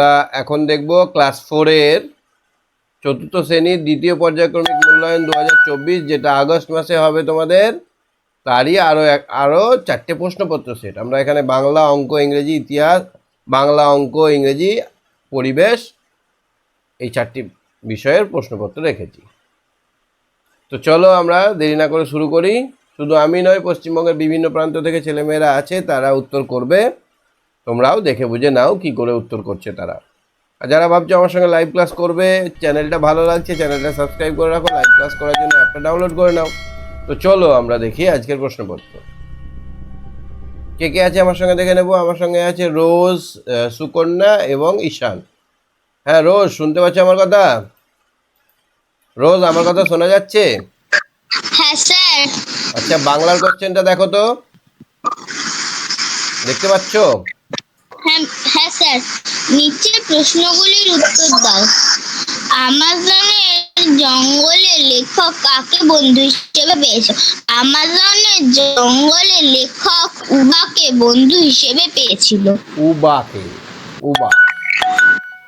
আমরা এখন দেখব ক্লাস 4 এর চতুর্থ শ্রেণীর দ্বিতীয় পর্যায়ক্রমিক মূল্যায়ন 2024, যেটা আগস্ট মাসে হবে তোমাদের। তারই আরও 4টে প্রশ্নপত্র সেট। আমরা এখানে বাংলা, অঙ্ক, ইংরেজি, ইতিহাস, বাংলা, অঙ্ক, ইংরেজি, পরিবেশ, এই 4টি বিষয়ের প্রশ্নপত্র রেখেছি। তো চলো আমরা দেরি না করে শুরু করি। শুধু আমি নয়, পশ্চিমবঙ্গের বিভিন্ন প্রান্ত থেকে ছেলেমেয়েরা আছে, তারা উত্তর করবে। তোমরাও দেখে বুঝে নাও কি করে উত্তর করছে তারা। আর যারা ভাবছো আমার সঙ্গে লাইভ ক্লাস করবে, চ্যানেলটা ভালো লাগছে, চ্যানেলটা সাবস্ক্রাইব করে রাখো। লাইভ ক্লাস করার জন্য অ্যাপটা ডাউনলোড করে নাও। তো চলো আমরা দেখি আজকের প্রশ্নপত্র। কে কে আছে আমার সঙ্গে দেখে নেব। আমার সঙ্গে আছে রোজ, সুকন্যা এবং ঈশান। হ্যাঁ রোজ, শুনতে পাচ্ছ আমার কথা? রোজ, আমার কথা শোনা যাচ্ছে? হ্যাঁ স্যার। আচ্ছা, বাংলার কোশ্চেনটা দেখো তো, দেখতে পাচ্ছ? হ্যাঁ হ্যাঁ স্যার, নিচের প্রশ্নগুলির উত্তর দাও। আমাজনের জঙ্গলে লেখক কাকে বন্ধু হিসেবে পেয়েছে? আমাজনের জঙ্গলে লেখক উবাকে বন্ধু হিসেবে পেয়েছিল। উবাকে, উবা।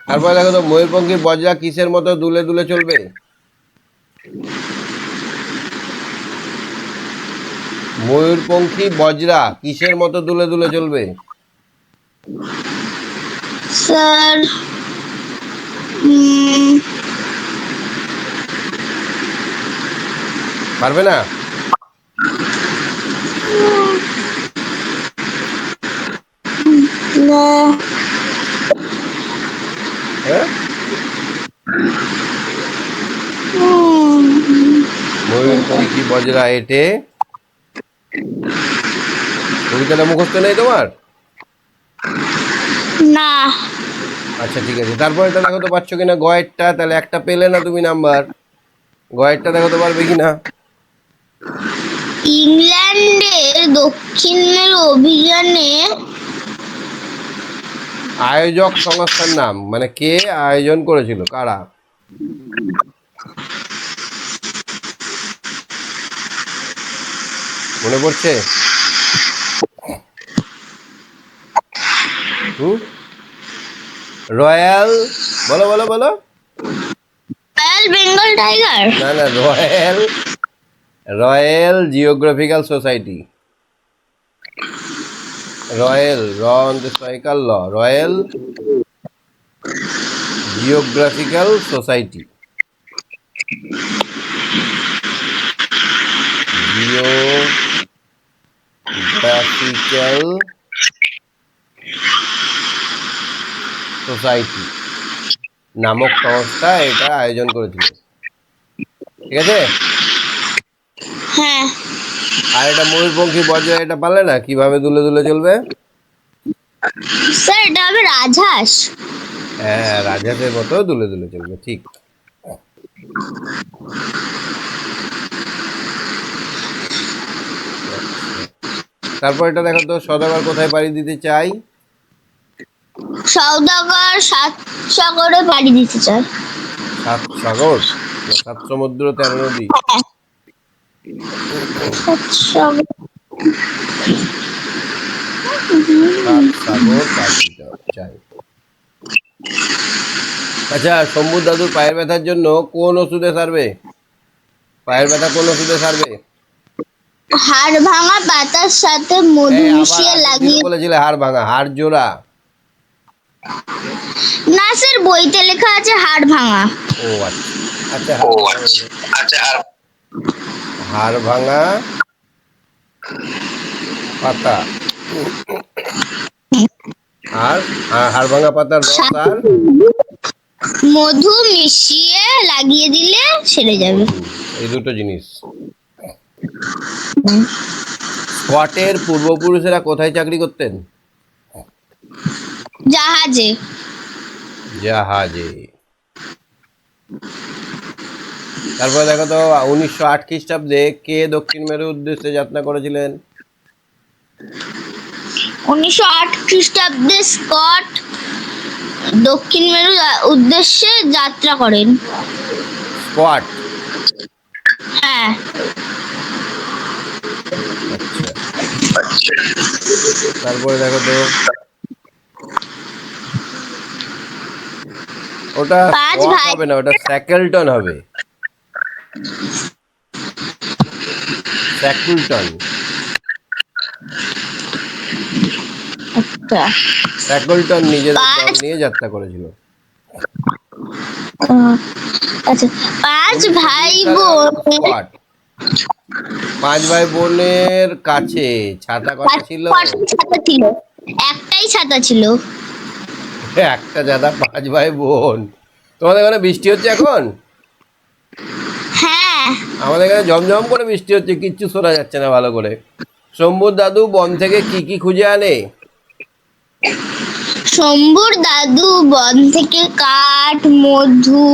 তারপরে দেখো তো, ময়ূরপঙ্খী বজরা কিসের মতো দুলে দুলে চলবে? ময়ূরপঙ্খী বজরা কিসের মতো দুলে দুলে চলবে? স্যার পারবে না? হ্যাঁ, ময়ূরপঙ্খী বজরা এটে। কবিতাটা মুখস্থ নেই তোমার? না। আচ্ছা ঠিক আছে, তারপরে এটা দেখো তো পাচ্ছ কিনা গয়েরটা। তাহলে একটা পেলে না তুমি নাম্বার। গয়েরটা দেখো তো পারবে কিনা। ইংল্যান্ডের দক্ষিণ মেরু অভিযানে আয়োজক সংস্থার নাম, মানে কে আয়োজন করেছিল, কারা? মনে পড়ছে? রয়্যাল, বলো বলো বলো। Royal Bengal tiger. না না, royal, royal geographical society. Royal, র অন্তঃস্বয়কার ল, royal geographical society. Geographical society নামক সংস্থা এটা আয়োজন করেছিল। ঠিক আছে? হ্যাঁ আর এটা ময়ূরপঙ্খী বজরা, এটা পারলে না কিভাবে দুলে দুলে চলবে? স্যার, এটা হবে রাজহাঁস। হ্যাঁ, রাজহাঁসের মতো দুলে দুলে চলবে, ঠিক। তারপর এটা দেখো তো, সদাগর কোথায় পাড়ি দিতে চাই? সওদাগর সাত সাগরে পাড়ি দিতে চায়। 7 সাগর, 7 সমুদ্র 13 নদী। সাত সাগর। 7 সাগর পাড়ি দিতে চাই। আচ্ছা, শম্ভু দাদুর পায়ের ব্যথার জন্য কোন ওষুধে সারবে? পায়ের ব্যথা কোন ওষুধে সারবে? হাড় ভাঙা পাতার সাথে মধু মিশিয়ে লাগিয়ে। বলেছিলে হাড় ভাঙা, হাড় জোড়া। না স্যার, বইতে লেখা আছে হাড় ভাঙা। ও আচ্ছা, আচ্ছা, হাড় ভাঙা পাতা আর হাড় ভাঙা পাতার রস আর মধু মিশিয়ে লাগিয়ে দিলে সেরে যাবে। এই দুটো জিনিস। স্কটের পূর্বপুরুষেরা কোথায় চাকরি করতেন? জাহাজে। জাহাজে। তারপরে দেখো তো, 1908 খ্রিস্টাব্দে কে দক্ষিণ মেরুর উদ্দেশ্যে যাত্রা করেছিলেন? 1908 খ্রিস্টাব্দে স্কট দক্ষিণ মেরুর উদ্দেশ্যে যাত্রা করেন। স্কট? হ্যাঁ। আচ্ছা, তারপরে দেখো তো, ওটা পাঁচ ওয়াক ভাই হবে না, ওটা স্যাকেলটন হবে। স্যাকুলটন। আচ্ছা স্যাকুলটন নিজেদের দল পাঁচ নিয়ে যাত্রা করেছিল। আহ, আচ্ছা পাঁচ 1920 ভাই সালে হলো বোন স্কোয়াড। 5 ভাই বোনের কাছে ছাতা কটা ছিল? ছাতা ছিল, একটাই ছাতা ছিল। একটা ছাতা, 5 ভাই বোন। তোমাদের ওখানে বৃষ্টি হচ্ছে এখন? হ্যাঁ আমাদের এখানে ঝমঝম করে বৃষ্টি হচ্ছে, কিচ্ছু শোনা যাচ্ছে না ভালো করে। শম্ভুর দাদু বন থেকে কি কি খুঁজে আনে? শম্ভুর দাদু বন থেকে কাঠ, মধু,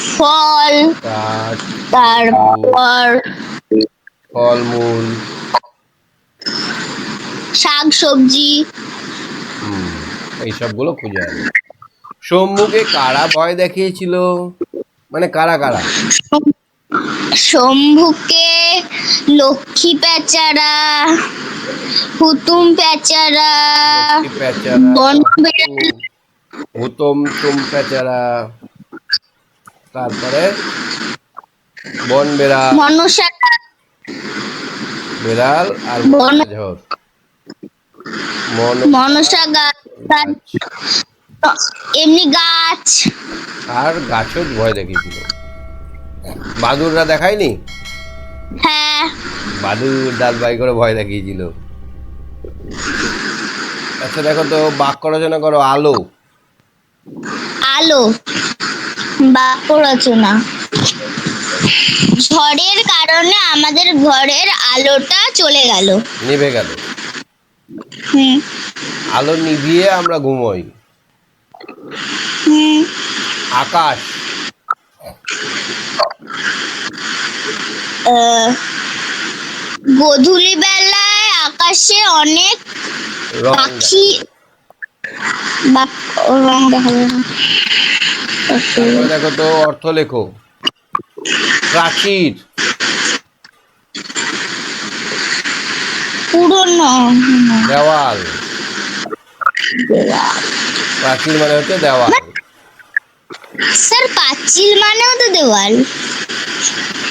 ফল, কাঠ, মধু, তারপর ফলমূল। শাক সবজি। হুম, এই সবগুলো খুঁজে আনে। শম্ভুকে কারা ভয় দেখিয়েছিল? মানে কারা কারা? শম্ভুকে লক্ষ্মী পেঁচারা, হুতুম পেঁচারা, লক্ষ্মী পেঁচারা, বন হুতম তুম পেঁচারা, তারপরে বন বেড়াল, মনসা, বেড়াল আর বন ঝড়, মনসা গাছ, গাছ। এমনি গাছ। আর গাছও ভয় দেখিয়েছিল। বাদুররা দেখায়নি? হ্যাঁ বাদুর দাঁত বাই করে ভয় দেখিয়েছিল। আচ্ছা দেখো তো, বাক্য রচনা করো। আলো। আলো, বাক্য রচনা। ঝড়ের কারণে আমাদের ঘরের আলোটা চলে গেল। নিভে গেল। হুম আলো নিভিয়ে আমরা ঘুমোই। হুম আকাশ। আহ, গোধূলি বেলায় আকাশে অনেক রং পাখি বা রং দেখা যায় না। তারপরে দেখো তো, অর্থ লেখো। প্রাচীর। পুরনো দেওয়াল। প্রাচীর মানে হচ্ছে দেওয়াল। স্যার পাঁচিল মানেও তো দেওয়াল।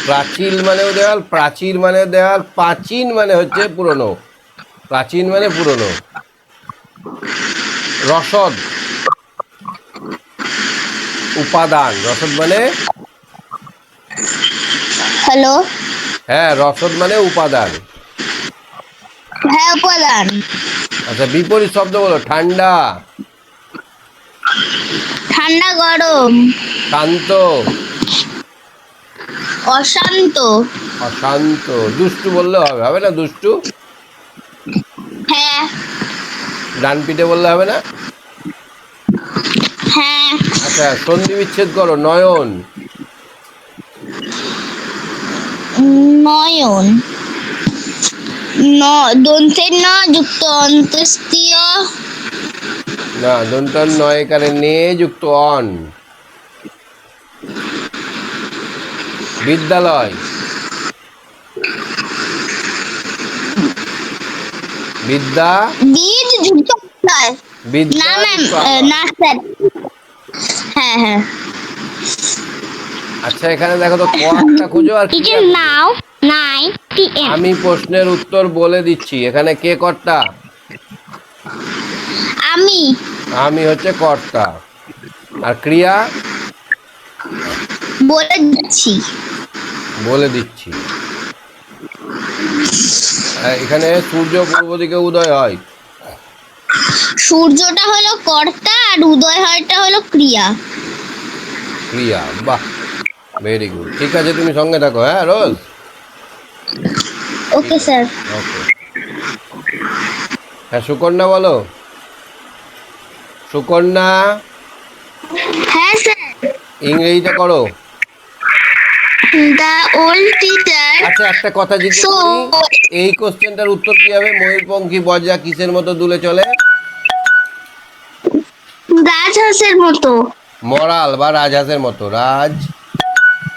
প্রাচীর মানেও দেওয়াল, প্রাচীর মানে দেওয়াল, প্রাচীন মানে হচ্ছে পুরনো। প্রাচীন মানে পুরনো। রসদ। উপাদান। রসদ মানে, হ্যালো, হ্যাঁ রসদ মানে উপাদান। হ্যাঁ উপাদান। আচ্ছা বিপরীত শব্দ বলো। ঠান্ডা। ঠান্ডা গরম। শান্ত। অশান্ত। অশান্ত। দুষ্টু বললে হবে, হবে না দুষ্টু? হ্যাঁ ডান পিঠে বললে হবে না? হ্যাঁ। আচ্ছা সন্ধি বিচ্ছেদ করো। নয়ন। নয়ন, দন্তের ন যুক্ত অন্তস্তীয়। না, দন্তন নয়, এখানে নে যুক্ত অন। বিদ্যালয়। বিদ্যা। বীজ যুক্ত নয়। বিদ্যা না ম্যাম, যুক্ত আবার। না স্যার। হ্যাঁ হ্যাঁ। আচ্ছা এখানে দেখো তো, কোয়াকটা খুঁজো আর ক্রিয়া খুঁজো। নাও 9 PM। আমি প্রশ্নের উত্তর বলে দিচ্ছি। এখানে কে কর্তা? আমি আমি হচ্ছে কর্তা। আর ক্রিয়া বলে দিচ্ছি। বলে দিচ্ছি। এখানে সূর্য পূর্ব দিকে উদয় হয়। সূর্যটা হলো কর্তা আর উদয় হয়টা হলো ক্রিয়া। ক্রিয়া। বাহ, ভেরি গুড। ঠিক আছে, তুমি সঙ্গে থাকো। হ্যাঁ রোজ। Okay sir. ওকে। হ্যাঁ সুকন্যা বলো। সুকন্যা, হ্যাঁ স্যার। ইংরেজিটা করো। The old teacher. আচ্ছা একটা কথা জিজ্ঞেস করি, এই কোশ্চেনটার উত্তর কি হবে? ময়ূরপঙ্খী বজ্রা কিসের মতো দুলে চলে? রাজহাঁসের মতো। মরাল বা রাজহাঁসের মতো। রাজ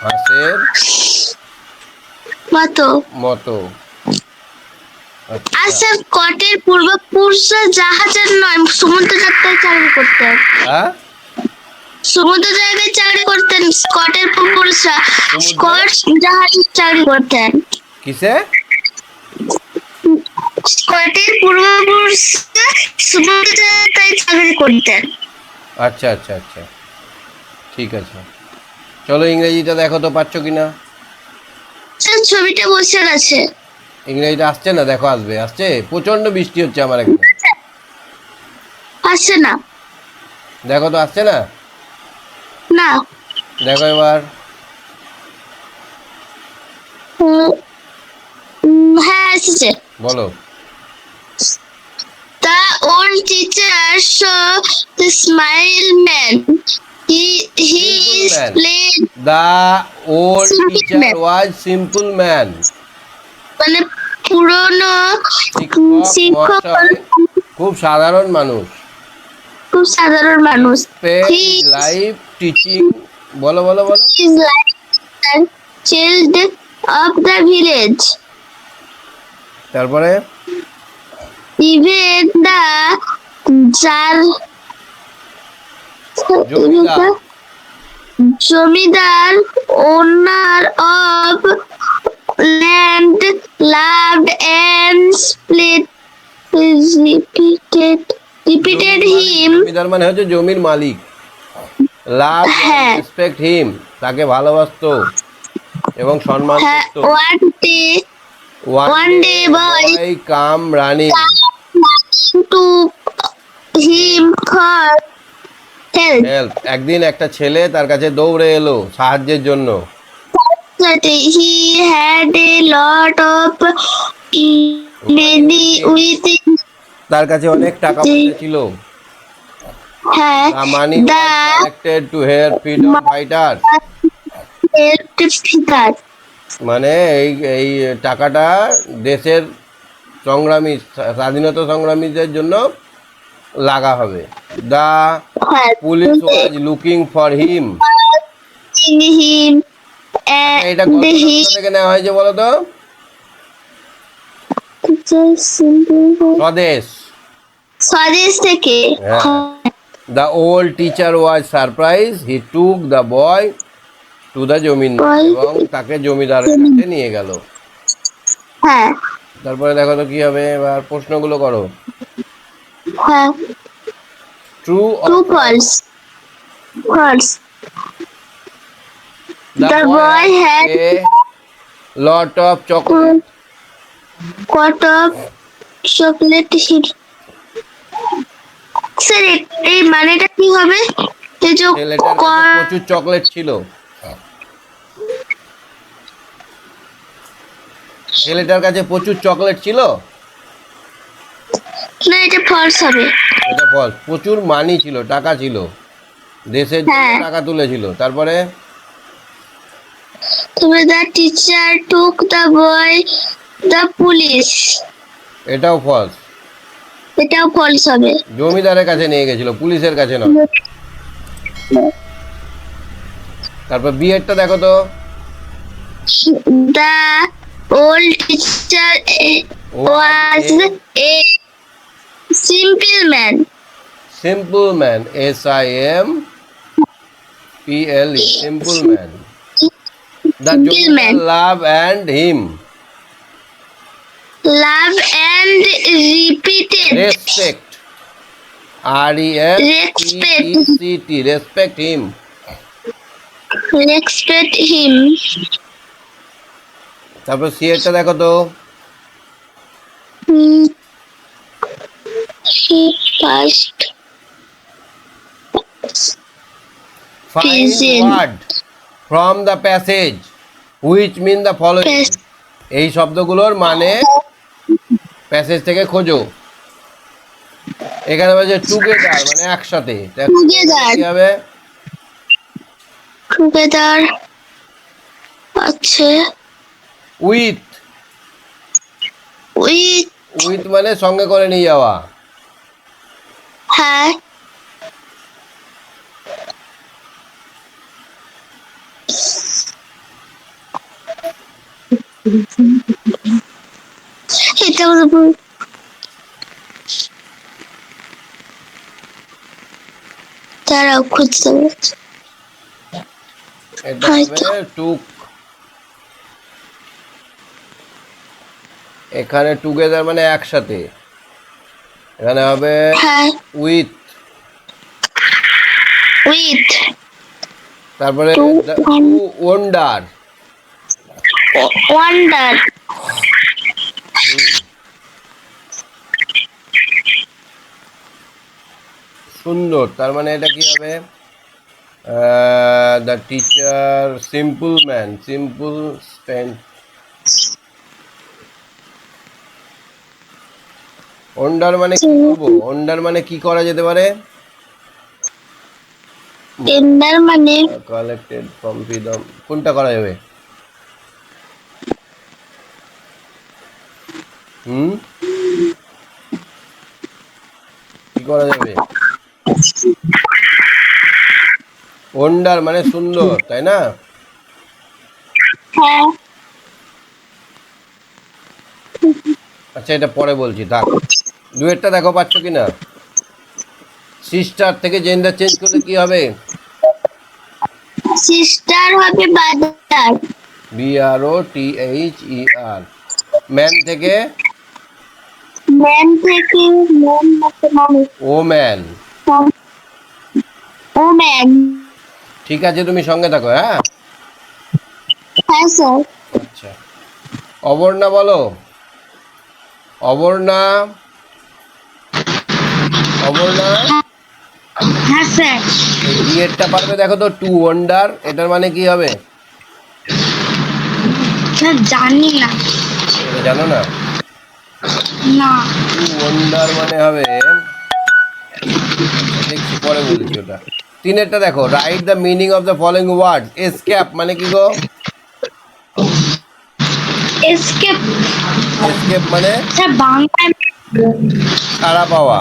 হাঁসের মতো। মতো। আর আচ্ছা। স্যার কটের পূর্বপুরুষরা জাহাজের নয় সমুদ্র যাত্রায় চালু করতেন। হ্যাঁ সমুদ্র জাহাজে চাকরি করতেন। স্কটের পূর্বপুরুষরা সমুদ্রে? স্কট জাহাজে চাকরি করতেন। কিসে? স্কটের পূর্বপুরুষরা সমুদ্র জাহাজে চাকরি করতেন। আচ্ছা আচ্ছা আচ্ছা, ঠিক আছে। চলো ইংরেজিটা দেখো তো পাচ্ছ কিনা। স্যার, ছবিটা বসে গেছে। ইংরেজিটা আসছে না, দেখো আসবে। আসছে? প্রচন্ড বৃষ্টি হচ্ছে আমার এখানে। আসছে না। দেখো তো, আসছে না? না। দেখো এবার। হ্যাঁ, এসেছে। বলো। The old teacher saw the smile man. He Simple is man. played the old Simple teacher man. Was simple man. মানে পুরনো শিক্ষক শিক্ষক মহাশয় খুব সাধারণ মানুষ। খুব সাধারণ মানুষ। Spent He his life teaching. বলো বলো বলো। is like the child of the village. তারপরে Even the jar zamindar. Zamindar owner of land loved and split repeated him. জমিদার মানে হচ্ছে জমির মালিক। লাভ হ্যাঁ। রেসপেক্ট হিম, তাকে ভালোবাসতো এবং সম্মান হ্যাঁ, করতো। one day boy come running to him for help. Help. একদিন একটা ছেলে তার কাছে দৌড়ে এলো সাহায্যের জন্য। He had a lot of money with him. তার কাছে অনেক টাকা পয়সা ছিল। হ্যাঁ, The money was the collected to help freedom fighters. helped মানে এই এই টাকাটা দেশের সংগ্রামী, স্বাধীনতা সংগ্রামীদের জন্য লাগা হবে। The police was looking for him. him এটা and গল্পটা he কোথা থেকে নেওয়া হয়েছে বলো তো? স্বদেশ। স্বদেশ থেকে। হ্যাঁ। The old teacher was surprised. He took the boy to the জমিদার এবং তাকে জমিদারের কাছে নিয়ে গেল। হ্যাঁ তারপরে দেখো তো কি হবে, এবার প্রশ্নগুলো করো। হ্যাঁ, true to false. False. The boy had a lot of chocolate. Caught of chocolate hit. Sir, এই মানেটা কি হবে? এই যে ছেলেটার কাছে প্রচুর চকলেট ছিল। ছেলেটার কাছে প্রচুর চকলেট ছিল। না, এটা ফলস হবে। এটা ফলস। প্রচুর মানি ছিল, টাকা ছিল, দেশের জন্য হ্যাঁ। টাকা তুলেছিল। তারপরে তবে the teacher took the boy the police. এটাও ফলস। এটাও ফলস হবে। জমিদারের কাছে নিয়ে গেছিল, পুলিশের কাছে নয়। তারপর বিয়েরটা দেখো তো। The old teacher was a simple man. Simple man, SIMPLE, simple man. The Simple zamindar man. Love and him. Love and repeated. Respect, RESPECT, respect him. Respect him. তারপর সিয়েরটা দেখো তো। He passed. Find Present. word from the passage which mean the following. Pas- এই শব্দগুলোর মানে passage থেকে খোঁজো। এখানে বলছে together মানে একসাথে। Together. কি হবে? Together. আচ্ছা। উইথ। With. উইথ মানে সঙ্গে করে নিয়ে যাওয়া। হ্যাঁ। এটা বলবো। তারা দাঁড়াও খুঁজতে হবে। এটা হবে টুক। এখানে টুগেদার মানে একসাথে, এখানে হবে হ্যাঁ, উইথ। উইথ। তারপরে টু টু ওয়ান্ডার। ওয়ান্ডার। সুন্দর, তার মানে এটা কি হবে? The teacher simple man, simple spend. Wonder মানে কি করবো? ওন্ডার মানে কি করা যেতে পারে? টেন্ডার মানে কালেক্টেড ফ্রম ফ্রিডম, কোনটা করা যাবে? কি করা যাবে? ওন্ডার মানে সুন্দর, তাই না? হ্যাঁ। আচ্ছা, এটা পরে বলছি, থাক। ডুয়েটটা দেখো পাচ্ছ কিনা? সিস্টার থেকে জেন্ডার চেঞ্জ করলে কি হবে? সিস্টার হবে বাজার। BROTHER। ম্যান থেকে ম্যান থেকে ম্যান হচ্ছে মানুষ। ও ম্যান। ও ম্যান। ঠিক আছে, তুমি সঙ্গে থাকো, হ্যাঁ। হ্যাঁ স্যার। আচ্ছা, অবর্ণা বলো। অবর্ণা, অবর্ণা। হ্যাঁ স্যার। এই ডিএডটা পারবে দেখো তো, টু ওয়ান্ডার, এটার মানে কি হবে? স্যার জানি না। এটা জানো না? না। টু ওয়ান্ডার মানে হবে, দেখছি পরে বলছি ওটা। তিনেরটা দেখো, write the meaning of the following word. Escape মানে কি গো? এসকেপ। এসকেপ মানে স্যার বাংলায় ছাড়া পাওয়া।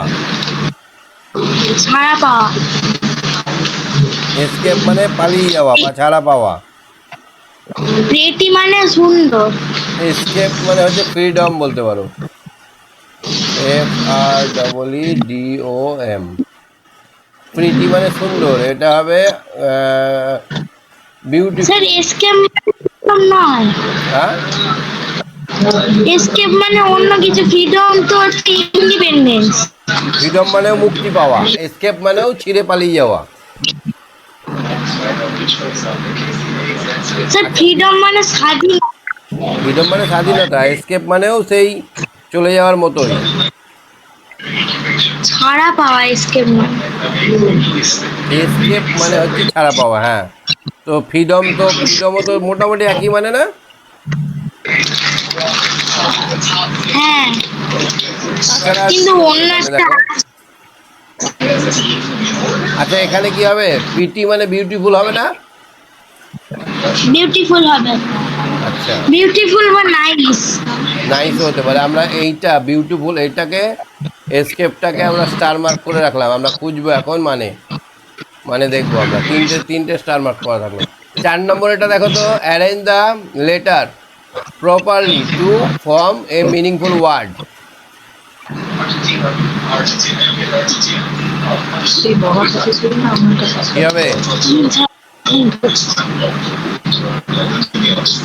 ছাড়া পাওয়া। এসকেপ মানে পালিয়ে যাওয়া বা ছাড়া পাওয়া। প্রেটি মানে সুন্দর। এসকেপ মানে হচ্ছে ফ্রিডম বলতে পারো। FREEDOM। প্রিটি মানে সুন্দর, এটা হবে স্যার বিউটিফুল। এসকেপ নয়। হ্যাঁ, এসকেপ মানে অন্য কিছু। ফ্রিডম তো হচ্ছে ইন্ডিপেন্ডেন্স। ফ্রিডম মানেও মুক্তি পাওয়া, এসকেপ মানেও ছিঁড়ে পালিয়ে যাওয়া। স্যার ফ্রিডম মানে স্বাধীন। ফ্রিডম মানে স্বাধীনতা, এসকেপ মানেও সেই চলে যাওয়ার মতোই। ছাড়া পাওয়া এসকেপ মানে। এসকেপ মানে হচ্ছে ছাড়া পাওয়া, হ্যাঁ। তো ফ্রিডমও তো মোটামুটি একই মানে না? হ্যাঁ, তাছাড়া আর কি কিন্তু হবে অন্য এখানে একটা দেখো। আচ্ছা, এখানে কি হবে? পিটি মানে বিউটিফুল হবে না? বিউটিফুল হবে। আচ্ছা, বিউটিফুল বা নাইস। নাইসও হতে পারে। আমরা এইটা বিউটিফুল, এইটাকে এসকেপটাকে আমরা স্টার মার্ক করে রাখলাম। আমরা খুঁজবো এখন মানে, মানে দেখবো আমরা তিনটে স্টার মার্ক করা থাকলো। 4 নম্বর এটা দেখো তো, arrange the letter properly to form a meaningful word. কি হবে?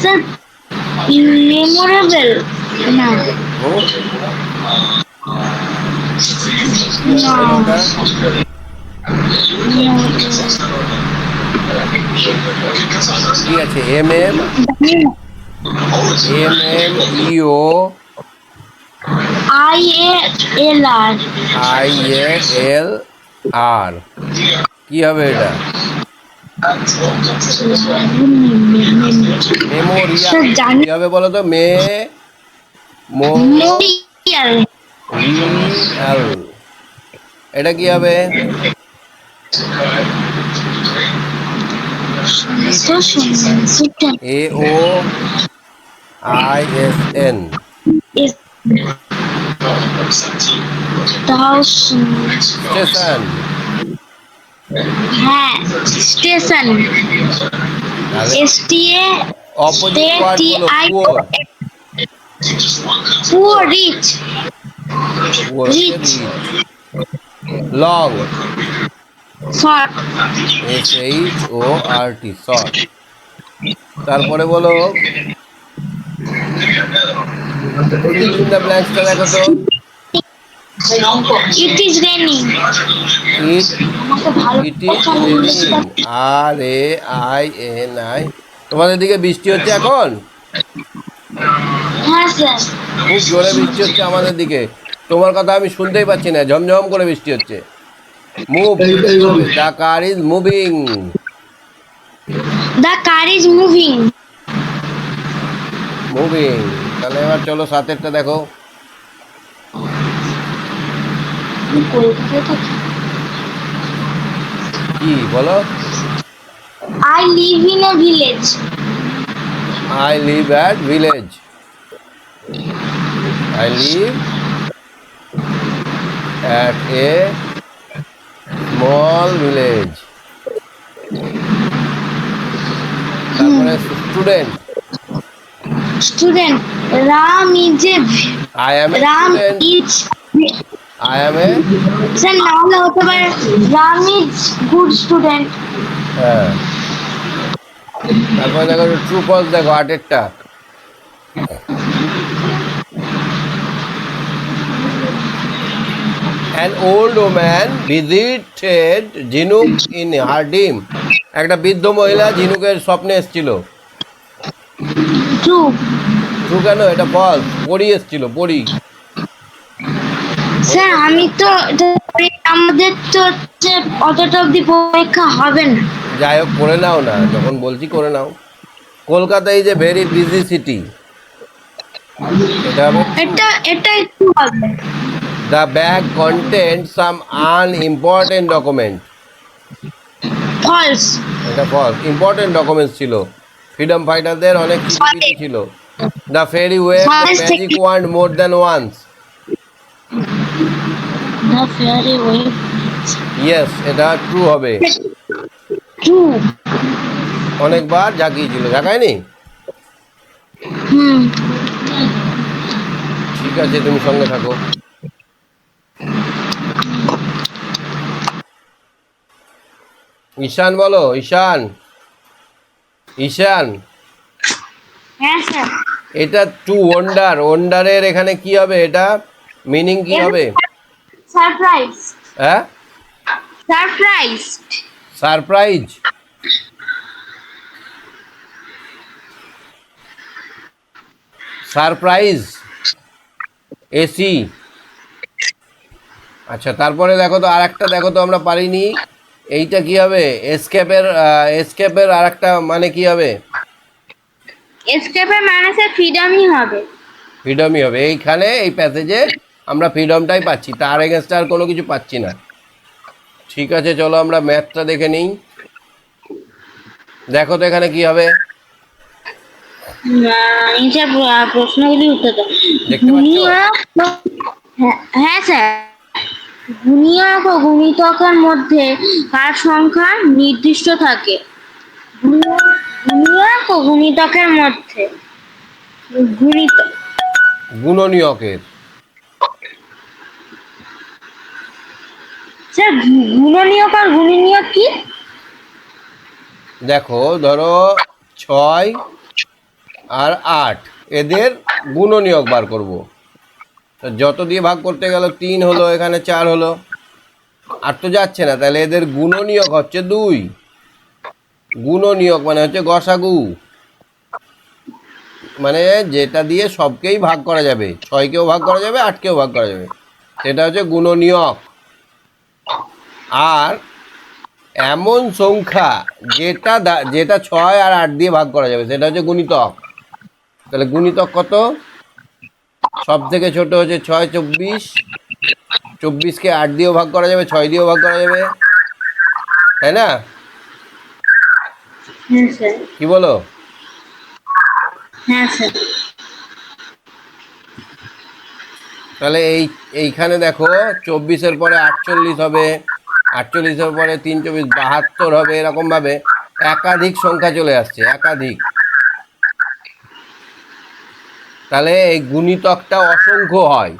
স্যার মেমোরেবল না। হুম? কি হবে বলো ওটা? কি আছে? MMEO IALR। কি হবে এটা? মেমোরিয়াল। স্যার জানি। কি হবে বলো তো? মেমোরিয়াল। রিয়াল। এটা কি হবে? AOISN। স্টেশন। হ্যাঁ, স্টেশন। তাহলে STA অপোজিট ওয়ার্ড বলো, পুয়ার। Poor rich. পুয়ার হচ্ছে rich. Rich. Long. Short. SHORT short. তারপরে বলো fill in the blanks-টা দেখো তো। It is raining. It it is raining RAINI। তোমাদের দিকে বৃষ্টি হচ্ছে এখন? হ্যাঁ স্যার। খুব জোরে বৃষ্টি হচ্ছে আমাদের দিকে, তোমার কথা আমি শুনতেই পাচ্ছি না, ঝমঝম করে বৃষ্টি হচ্ছে। Move, the car is moving. The car is moving. Moving. তাহলে এবার চলো সাতেরটা দেখো। কি বলো? I live in a village. I live at village. I live at a small village. তারপরে student. Student, Ram is a I am a Ram student. Is I am a, sir না হলে হতে পারে রাম ইজ গুড স্টুডেন্ট। হ্যাঁ। তারপরে দেখো true false দেখো আটেরটা। An old woman visited ঝিনুক in her dream. একটা বৃদ্ধ মহিলা ঝিনুকের স্বপ্নে এসেছিল। ট্রু। ট্রু কেন? এটা ফলস। পড়ি এসেছিল, পড়ি। স্যার আমি তো আমাদের তো হচ্ছে অতটা অব্দি পরীক্ষা হবে না। যাই হোক করে নাও না, যখন বলছি করে নাও। Kolkata is a very busy city. এটা হবে এটা একটু হবে। The bag content some unimportant document. False. এটা ফলস। ইম্পর্টেন্ট ডকুমেন্টস ছিল, ফ্রিডম ফাইটারদের অনেক চিঠি ছিল। The fairy wave the magic wand more than once. The fairy wave. Yes, এটা ট্রু হবে। ট্রু। অনেকবার ঝাঁকিয়েছিল, ঝাঁকায়নি? হুম। ঠিক আছে, তুমি সঙ্গে থাকো। ঈশান বলো, ঈশান। ঈশান, হ্যাঁ স্যার। এটা টু ওয়ান্ডার। ওয়ান্ডারের এখানে কি হবে? এটা মিনিং কি হবে? সারপ্রাইজ। হ্যাঁ, সারপ্রাইজ। সারপ্রাইজ। Surprise AC. আচ্ছা, তারপরে দেখো তো আরেকটা, দেখো তো আমরা পারিনি। এইটা কি হবে? এসকেপের এসকেপের আরেকটা মানে কি হবে? এসকেপের মানে স্যার ফ্রিডমই হবে। ফ্রিডমই হবে। এইখানে এই প্যাসেজে আমরা ফ্রিডমটাই পাচ্ছি, তার এগেনস্ট আর কোনো কিছু পাচ্ছি না। ঠিক আছে, চলো আমরা ম্যাথটা দেখে নিই। দেখো তো এখানে কি হবে? প্রশ্নগুলি উত্তর দাও। দেখতে পাচ্ছ? হ্যাঁ স্যার। গুণিয়ক ও গুণিতকের মধ্যে কার সংখ্যা নির্দিষ্ট থাকে? গুণিয়ক ও গুণিতকের মধ্যে গুণিতক। গুণনীয়কের। স্যার গুণনীয়ক আর গুণনীয়ক কি? দেখো, ধরো 6 আর 8, এদের গুণনীয়ক বার করব। যত দিয়ে ভাগ করতে গেল 3 হলো, এখানে 4 হলো, আর তো যাচ্ছে না, তাহলে এদের গুণনীয়ক হচ্ছে 2। গুণনীয়ক মানে হচ্ছে গসাগু, মানে যেটা দিয়ে সবকেই ভাগ করা যাবে, 6কেও ভাগ করা যাবে, 8কেও ভাগ করা যাবে, সেটা হচ্ছে গুণনীয়ক। আর এমন সংখ্যা যেটা 6 আর 8 দিয়ে ভাগ করা যাবে, সেটা হচ্ছে গুণিতক। তাহলে গুণিতক কত? সব থেকে ছোট হচ্ছে 6, 24। 24কে 8 দিয়েও ভাগ করা যাবে, 6 দিয়েও ভাগ করা যাবে, তাই না? হ্যাঁ স্যার। কি বলো? হ্যাঁ স্যার। তাহলে এইখানে দেখো 24-এর পরে 48 হবে, 48-এর পরে 3 24 72 হবে, এরকম ভাবে একাধিক সংখ্যা চলে আসছে, একাধিক। তাহলে এই গুণিতকটা অসংখ্য হয়,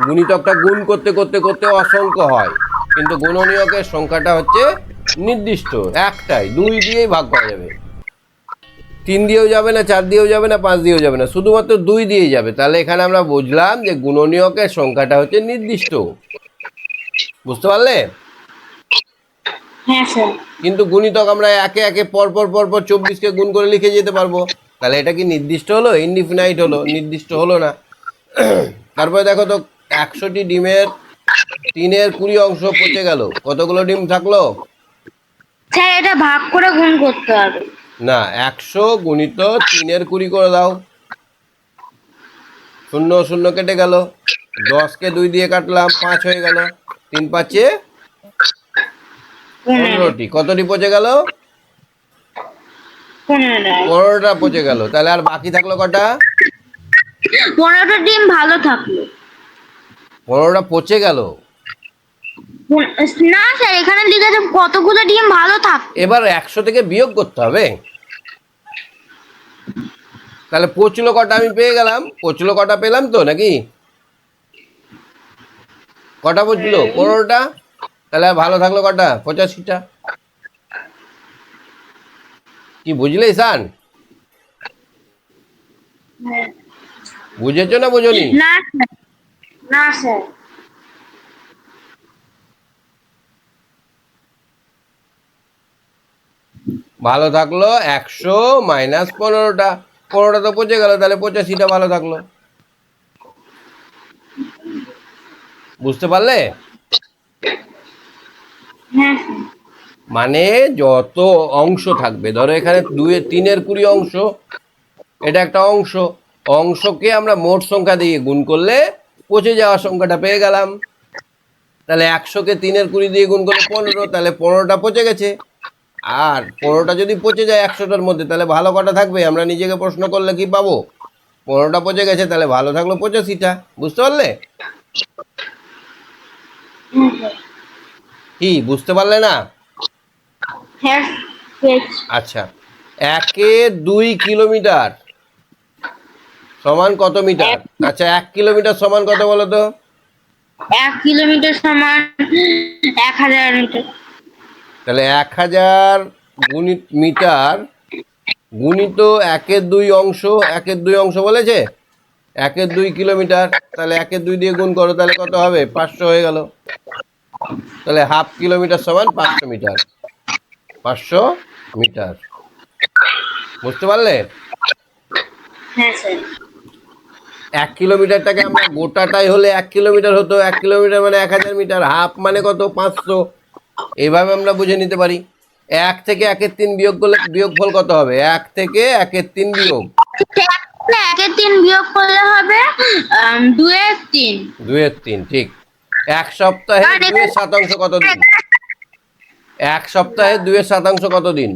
গুণিতকটা গুণ করতে করতে করতে অসংখ্য হয়, কিন্তু গুণনীয়কের সংখ্যাটা হচ্ছে নির্দিষ্ট একটাই, 2 দিয়েই ভাগ করা যাবে। 3 দিয়েও যাবে না, 4 দিয়েও যাবে না, 5 দিয়েও যাবে না, শুধুমাত্র 2 দিয়েই যাবে। তাহলে এখানে আমরা বুঝলাম যে গুণনীয়কের সংখ্যাটা হচ্ছে নির্দিষ্ট। বুঝতে পারলে? হ্যাঁ স্যার। কিন্তু গুণিতক আমরা একে একে পরপর 24কে গুণ করে লিখে যেতে পারবো। তাহলে এটা কি নির্দিষ্ট হলো? ইনডিফিনাইট হলো, নির্দিষ্ট হলো না। তারপরে দেখো তো, 100টি ডিমের 3 এর 20 অংশ পচে গেল, কতগুলো ডিম থাকলো? স্যার এটা ভাগ করে গুণ করতে হবে। না, 100 গুণিত 3 এর 20 করে দাও। 0 0 কেটে গেল, 10কে 2 দিয়ে কাটলাম, 5 হয়ে গেল। 3 5 15টি, কতটি পচে গেল? 15টা পচে গেল। তাহলে আর বাকি থাকলো কটা? 15টা ডিম ভালো থাকলো। 15টা পচে গেল। না স্যার, এখানে লিখেছে কতগুলো ডিম ভালো থাকলো। এবার 100 থেকে বিয়োগ করতে হবে। তাহলে পচলো কটা আমি পেয়ে গেলাম, পচলো কটা পেলাম তো নাকি? কটা পচলো? 15টা। তাহলে আর ভালো থাকলো কটা? 85টা। কি বুঝলে ঈশান? বুঝেছো না বোঝনি? না স্যার, না স্যার। ভালো থাকলো 100 মাইনাস 15টা। 15টা তো পচে গেল, তাহলে 85টা ভালো থাকলো। বুঝতে পারলে? হ্যাঁ মানে যত অংশ থাকবে, ধরো এখানে 3 এর 20 অংশ, এটা একটা অংশ, অংশকে আমরা মোট সংখ্যা দিয়ে গুণ করলে পচে যাওয়া সংখ্যাটা পেয়ে গেলাম। তাহলে 100কে 3 এর 20 দিয়ে গুণ করলে 15, তাহলে 15টা পচে গেছে। আর 15টা যদি পচে যায় 100টার মধ্যে, তাহলে ভালো কটা থাকবে? আমরা নিজেকে প্রশ্ন করলে কি পাবো? 15টা পচে গেছে, তাহলে ভালো থাকলো 85টা। বুঝতে পারলে? কি বুঝতে পারলে না? হ্যাঁ। আচ্ছা, 1 2 কিলোমিটার সমান কত মিটার? আচ্ছা, 1 কিলোমিটার সমান কত বলো তো? 1 কিলোমিটার সমান 1000 মিটার। তাহলে 1000 গুণিত মিটার গুণিত 1 2 অংশ, 1 2 অংশ বলেছে, 1 2 কিলোমিটার। তাহলে 1 2 দিয়ে গুণ করো, তাহলে কত হবে? 500 হয়ে গেল। তাহলে হাফ কিলোমিটার সমান 500 মিটার। 500 মিটার। বুঝতে পারলে? হ্যাঁ স্যার। 1 কিলোমিটারটাকে আমরা গোটাটাই হলে 1 কিলোমিটার হতো। 1 কিলোমিটার মানে 1000 মিটার। হাফ মানে কত? 500। এইভাবে আমরা বুঝে নিতে পারি। 1 থেকে 1 3 বিয়োগ করলে বিয়োগফল কত হবে? 1 থেকে 1 3 বিয়োগ 1 3 বিয়োগ করলে হবে 2 3। 2 3, ঠিক। 1 সপ্তাহে 2 শতাংশ কত দিন? 1 সপ্তাহে 2 শতাংশ কত দিন?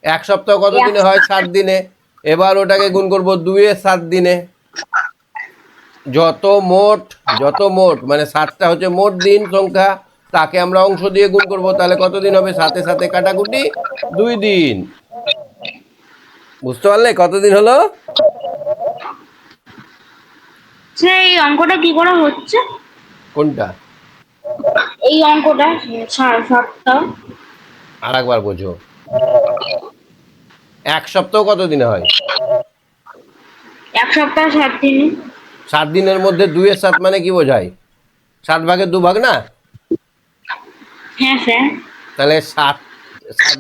1 সপ্তাহ কত দিনে হয়? 7 দিনে। এবার ওটাকে গুণ করব 2 7 দিনে। যত মোট মানে 7টা হচ্ছে মোট দিন সংখ্যা, তাকে আমরা অংশ দিয়ে গুণ করব। তাহলে কত দিন হবে? 7 7 কাটাকুটি 2 দিন। বুঝতে পারলে কত দিন হলো? সেই অঙ্কটা কি করে হচ্ছে? কোনটা? এই অঙ্কটা 7টা। আর একবার বোঝো। 1 সপ্তাহ কত দিনে হয়? 1 সপ্তাহ 7 দিন। 7 দিনের মধ্যে 2 7 মানে কি বোঝায়? 7 ভাগের 2 ভাগ না? হ্যাঁ স্যার। তাহলে 7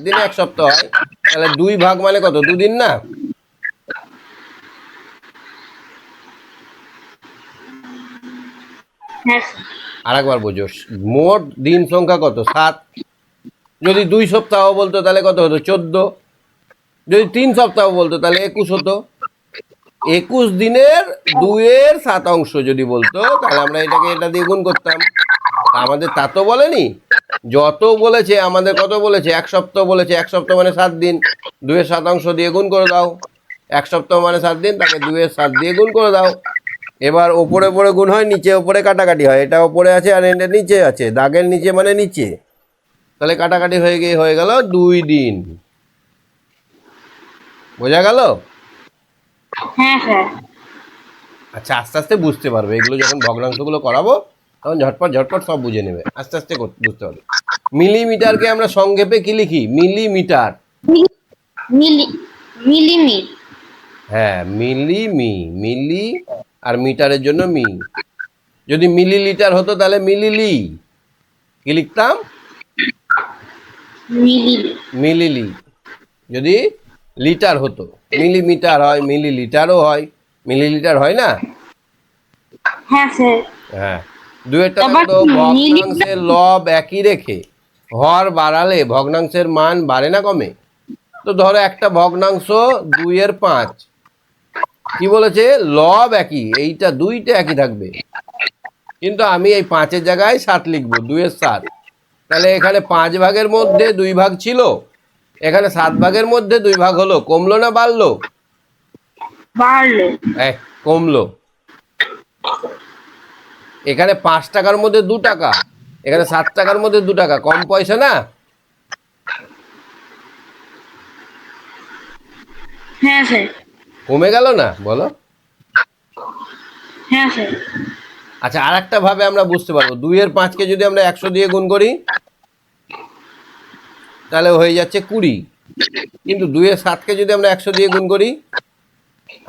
দিনে 1 সপ্তাহ হয়। তাহলে 2 ভাগ মানে কত? 2 দিন না? হ্যাঁ। আর একবার বোঝো, মোট দিন সংখ্যা কত? 7। যদি 2 সপ্তাহ বলতো তাহলে কত হতো? 14। যদি 3 সপ্তাহ বলতো তাহলে 21 হতো। 21 দিনের 2 এর 7 অংশ যদি বলতো, তাহলে আমরা এটাকে এটা দিয়ে গুণ করতাম। আমাদের তা তো বলেনি। যত বলেছে আমাদের, কত বলেছে? 1 সপ্তাহ বলেছে। 1 সপ্তাহ মানে 7 দিন। 2 এর 7 অংশ দিয়ে গুণ করে দাও। 1 সপ্তাহ মানে 7 দিন, তাকে 2 এর 7 দিয়ে গুণ করে দাও। এবার ওপরে পরে গুণ হয়, নিচে ওপরে কাটাকাটি হয়। এটা ওপরে আছে আর এটা নিচে আছে, দাগের নিচে মানে নিচে। তাহলে কাটাকাটি হয়ে গেল 2 দিন। বোঝা গেল? হ্যাঁ স্যার। আচ্ছা, আস্তে আস্তে বুঝতে পারবে। এগুলো যখন ভগ্নাংশগুলো করাবো তখন ঝটপট সব বুঝে নেবে। আস্তে আস্তে বুঝতে হবে। মিলিমিটারকে আমরা সংক্ষেপে কি লিখি? মিলিমিটার। মিলি মিলিমি হ্যাঁ, মিলি আর মিটারের জন্য মি। যদি মিলিলিটার হতো তাহলে মিলিলি কি লিখতাম? মিলি মিলিলি। যদি লিটার হতো, মিলিমিটার হয়, মিলিলিটারও হয়, মিলিলিটার হয় না? হ্যাঁ স্যার। হ্যাঁ। দুয়েরটা আবার দেখো তো, মিলি ভগ্নাংশের লব একই রেখে হর বাড়ালে ভগ্নাংশের মান বাড়ে না কমে? তো ধরো একটা ভগ্নাংশ 2/5, কি বলেছে? লব একই, এইটা দুইটা একই থাকবে, কিন্তু আমি এই 5-এর জায়গায় 7 লিখবো, 2/7। তাহলে এখানে 5 ভাগের মধ্যে 2 ভাগ ছিল, এখানে 7 ভাগের মধ্যে 2 ভাগ হলো, কমলো না বাড়লো? বাড়লো। কমলো। এখানে 5 টাকার মধ্যে 2 টাকা, এখানে 7 টাকার মধ্যে 2 টাকা, কম পয়সা না? হ্যাঁ স্যার। কমে গেল না বলো? হ্যাঁ স্যার। আচ্ছা, আর একটা ভাবে আমরা বুঝতে পারবো, 2/5কে যদি আমরা 100 দিয়ে গুণ করি তাহলে হয়ে যাচ্ছে 20, কিন্তু 2/7কে যদি আমরা 100 দিয়ে গুণ করি,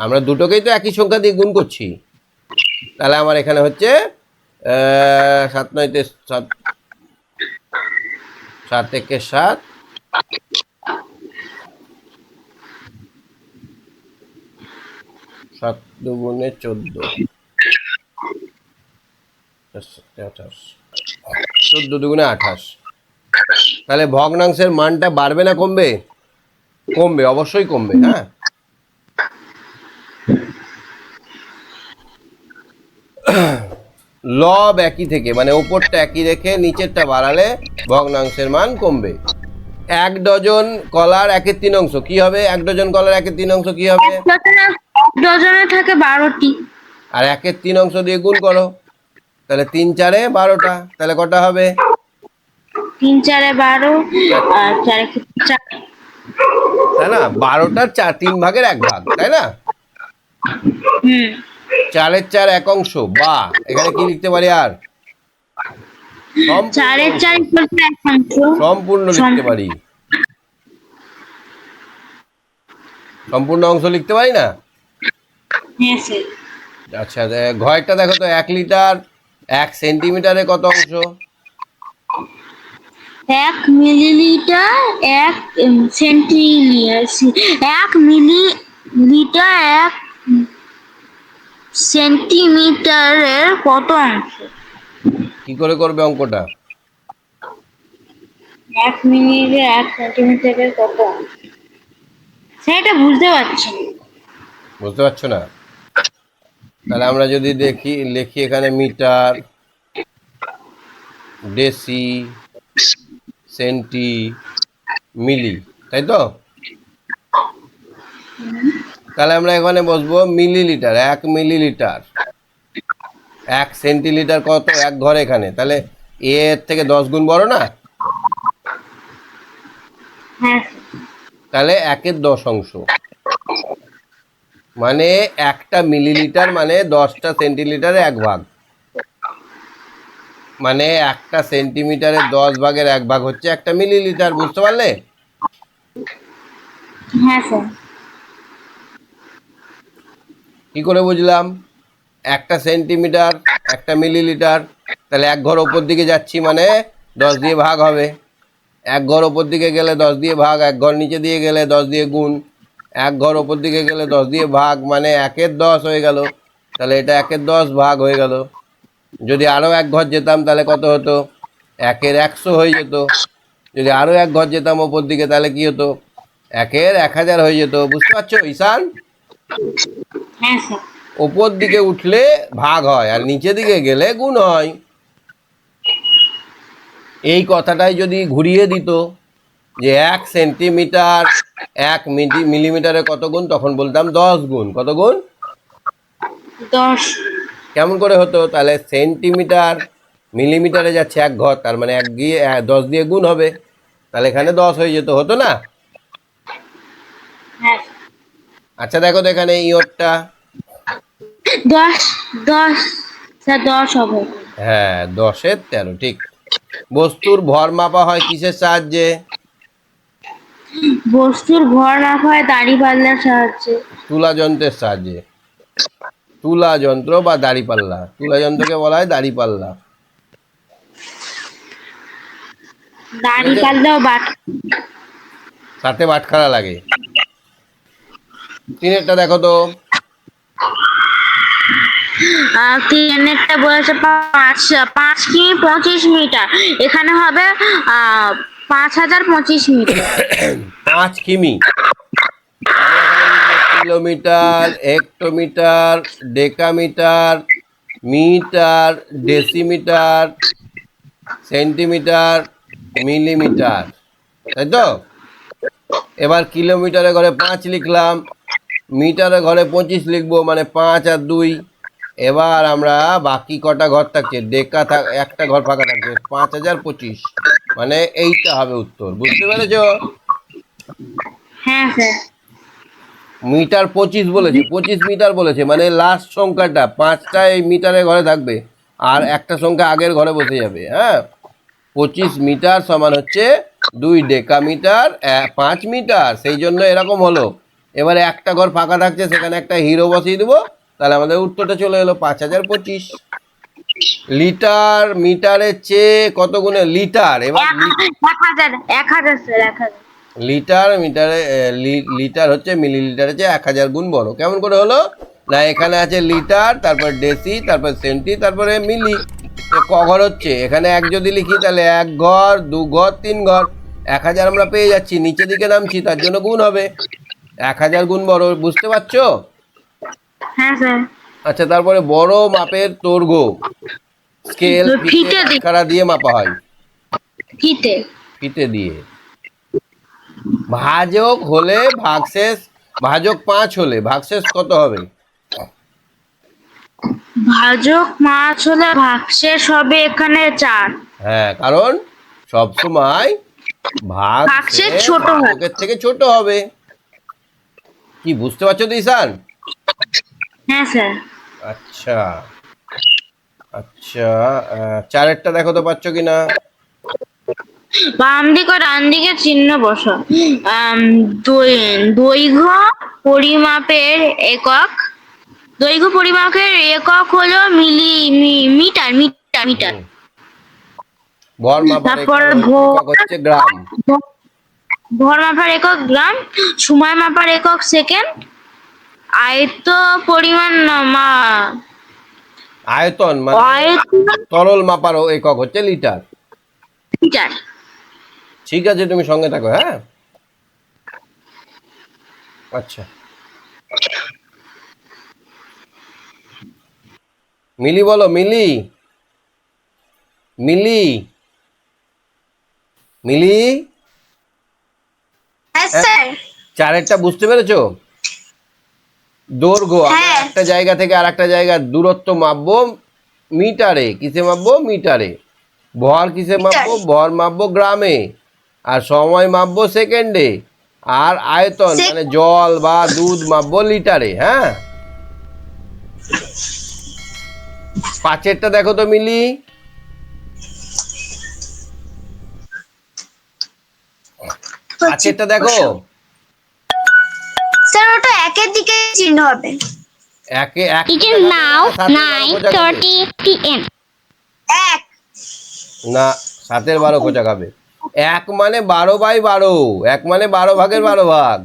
আমরা দুটোকেই তো একই সংখ্যা দিয়ে গুণ করছি, তাহলে আমার এখানে হচ্ছে 7 9 7, 7 একে 7, 7 দুগুণে 14, 28, 14 দুগুণে 28। তাহলে ভগ্নাংশের মানটা বাড়বে না কমবে? কমবে, অবশ্যই কমবে। হ্যাঁ, লব একই থেকে মানে উপরটা একই রেখে নিচেরটা বাড়ালে ভগ্নাংশের মান কমবে। 1 ডজন কলার 1/3 অংশ কি হবে? 1 ডজন কলার 1/3 অংশ কি হবে? ডজনে থাকে 12টি। আর 1/3 অংশ দিয়ে গুণ করো, তাহলে 3 4-এ 12টা, তাহলে কটা হবে? 3 4 12 আর 4 4। তাই না? 12টার 3 ভাগের 1 ভাগ, তাই না? হুম। 4-এর 4 1 অংশ, বা এখানে কি লিখতে পারি? আর 4 এর 4 1 অংশ। সম্পূর্ণ লিখতে পারি, সম্পূর্ণ অংশ লিখতে পারি না? হ্যাঁ স্যার। আচ্ছা, ঘরটা দেখো তো, 1 লিটার 1 সেন্টিমিটারে কত অংশ? 1 মিলিলিটার 1 সেন্টিলিটার 1 মিলিলিটার 1 সেন্টিমিটারের কত অংশ? কি করে করবে অঙ্কটা? 1 মিলিলিটার 1 সেন্টিমিটারের কত অংশ? সেটা বুঝতে পারছি না। বুঝতে পারছো না? তাহলে আমরা যদি লিখি এখানে মিটার, ডেসি, সেন্টি, মিলি, তাই তো? তাহলে আমরা এখানে বসবো মিলিলিটার, 1 মিলিলিটার 1 সেন্টিলিটার কত? 1 ঘর এখানে, তাহলে এর থেকে 10 গুণ বড় না? হ্যাঁ তাহলে 1-এর 10 অংশ, মানে 1টা মিলিলিটার মানে 10টা সেন্টিলিটারে 1 ভাগ, মানে 1টা সেন্টিমিটারের 10 ভাগের 1 ভাগ হচ্ছে 1টা মিলিলিটার। বুঝতে পারলে? হ্যাঁ স্যার। কি করে বুঝলাম? 1টা সেন্টিমিটার 1টা মিলিলিটার, তাহলে 1 ঘর ওপর দিকে যাচ্ছি মানে 10 দিয়ে ভাগ হবে, 1 ঘর ওপর দিকে গেলে 10 দিয়ে ভাগ, 1 ঘর নিচে দিয়ে গেলে 10 দিয়ে গুণ, 1 ঘর ওপর দিকে গেলে 10 দিয়ে ভাগ, মানে 1-এর 10 হয়ে গেল, তাহলে এটা 1-এর 10 ভাগ হয়ে গেল। যদি আরও 1 ঘর যেতাম তাহলে কত হতো? 1-এর 100 হয়ে যেত। যদি আরও 1 ঘর যেতাম ওপর দিকে তাহলে কি হতো? 1-এর 1000 হয়ে যেত। বুঝতে পারছো ঈশান? হ্যাঁ স্যার। ওপর দিকে উঠলে ভাগ হয় আর নিচে দিকে গেলে গুণ হয়। এই কথাটাই যদি ঘুরিয়ে দিত যে 1 সেন্টিমিটার 1 মিলিমিটারে কত গুণ, তখন বলতাম 10 গুণ। কত গুণ? 10। কেমন করে হতো? তাহলে সেন্টিমিটার মিলিমিটারে যাচ্ছে 1 ঘর, তার মানে 1 দিয়ে 10 দিয়ে গুণ হবে, তাহলে এখানে 10 হয়ে যেত। হতো না? হ্যাঁ আচ্ছা দেখো তো এখানে ইয়রটা, 10 10 স্যার 10 হবে। হ্যাঁ 10-এর 13, ঠিক। বস্তুর ভর মাপা হয় কিসের সাহায্যে? বস্তুর ভর মাপা হয় দাঁড়িপাল্লার সাহায্যে। তুলা যন্ত্রের সাহায্যে। তুলা যন্ত্র বা দাঁড়িপাল্লা, তুলা যন্ত্রকে বলা হয় দাঁড়িপাল্লা। দাঁড়িপাল্লা ও বাট। সাথে বাটখারা লাগে। তিনেরটা দেখো তো। তিনেরটা বলেছে 5 কিমি 25 মিটার, এখানে হবে 5025 মিটার। 5 কিমি, kilometre, hectometre, decametre, metre, decimetre, centimetre, millimetre, তাই তো? এবার কিলোমিটারে ঘরে 5 লিখলাম, মিটারে ঘরে 25 লিখবো, মানে 5 আর 2। এবার আমরা বাকি কটা ঘর থাকছে, একটা ঘর ফাঁকা থাকছে, 5025, মানে এইটা হবে উত্তর। বুঝতে পেরেছো? হ্যাঁ স্যার। মিটার 25 বলেছে, 25 মিটার বলেছে, মানে লাস্ট সংখ্যাটা 5টা এই মিটারের ঘরে থাকবে আর একটা সংখ্যা আগের ঘরে বসে যাবে। হ্যাঁ, 25 মিটার সমান হচ্ছে 2 ডেকামিটার 5 মিটার, সেই জন্য এরকম হলো। এবারে একটা ঘর ফাঁকা থাকছে, সেখানে একটা হিরো বসিয়ে দেবো, তাহলে আমাদের উত্তরটা চলে এলো 5025। লিটার মিটারের চেয়ে কত গুণে লিটার? এবার 1000 স্যার, 1000। লিটার মিটারে লিটার হচ্ছে মিলিলিটারের চেয়ে 1000 গুণ বড়। কেমন করে হলো? না, এখানে আছে লিটার, তারপর ডেসি, তারপর সেন্টি, তারপরে মিলি। ক ঘর হচ্ছে? এখানে 1 যদি লিখি তাহলে 1 ঘর, 2 ঘর, 3 ঘর। 1000 আমরা পেয়ে যাচ্ছি, নিচে দিকে নামছি, তার জন্য গুণ হবে 1000 গুণ বড়। বুঝতে পারছো? হ্যাঁ স্যার। আচ্ছা, তারপরে বড় মাপের দৈর্ঘ্য স্কেল, ফিতে, ফিতে বাটখারা দিয়ে মাপা হয়। ফিতে। ফিতে দিয়ে। ভাজক হলে ভাগশেষ, ভাজক 5 হলে ভাগশেষ কত হবে? ভাজক 5 হলে ভাগশেষ হবে এখানে 4। হ্যাঁ, কারণ সবসময় ভাগশেষ ভাগশেষ ছোট হয়। ভাজকের থেকে ছোট হবে। কি বুঝতে পারছো তো ঈশান? হ্যাঁ স্যার। আচ্ছা আচ্ছা, চারেরটা দেখো তো পাচ্ছ কিনা। বাম দিকে ও ডান দিকে চিহ্ন বসো। দৈর্ঘ্য পরিমাপের একক, দৈর্ঘ্য পরিমাপের একক হলো মিটার মিটার মিটার। ভর মাপার তারপর একক হচ্ছে গ্রাম। ভর মাপার একক গ্রাম, সময় মাপার একক সেকেন্ড, আয়ত পরিমাণ আয়তন মানে তরল মাপার একক হচ্ছে লিটার। মিটার। ঠিক আছে, তুমি সঙ্গে থাকো। হ্যাঁ, আচ্ছা। মিলি বলো, মিলি, মিলি, মিলি। চারেরটা বুঝতে পেরেছো? দৈর্ঘ্য, আমরা একটা জায়গা থেকে আর একটা জায়গার দূরত্ব মাপবো মিটারে। কিসে মাপবো? মিটারে। ভর কিসে মাপবো? ভর মাপবো গ্রামে। আর সময় মাপবো সেকেন্ডে। আর আয়তন মানে জল বা দুধ মাপবো লিটারে। হ্যাঁ, 5এরটা দেখো তো মিলি। পাঁচেরটা দেখো। স্যার ওটা একের দিকে চিহ্ন হবে। একে এক It is now 9:30 p.m. এক না, 7/12 খোঁজা খাবে। 1 মানে 12/12, 1 মানে 12 ভাগের 12 ভাগ,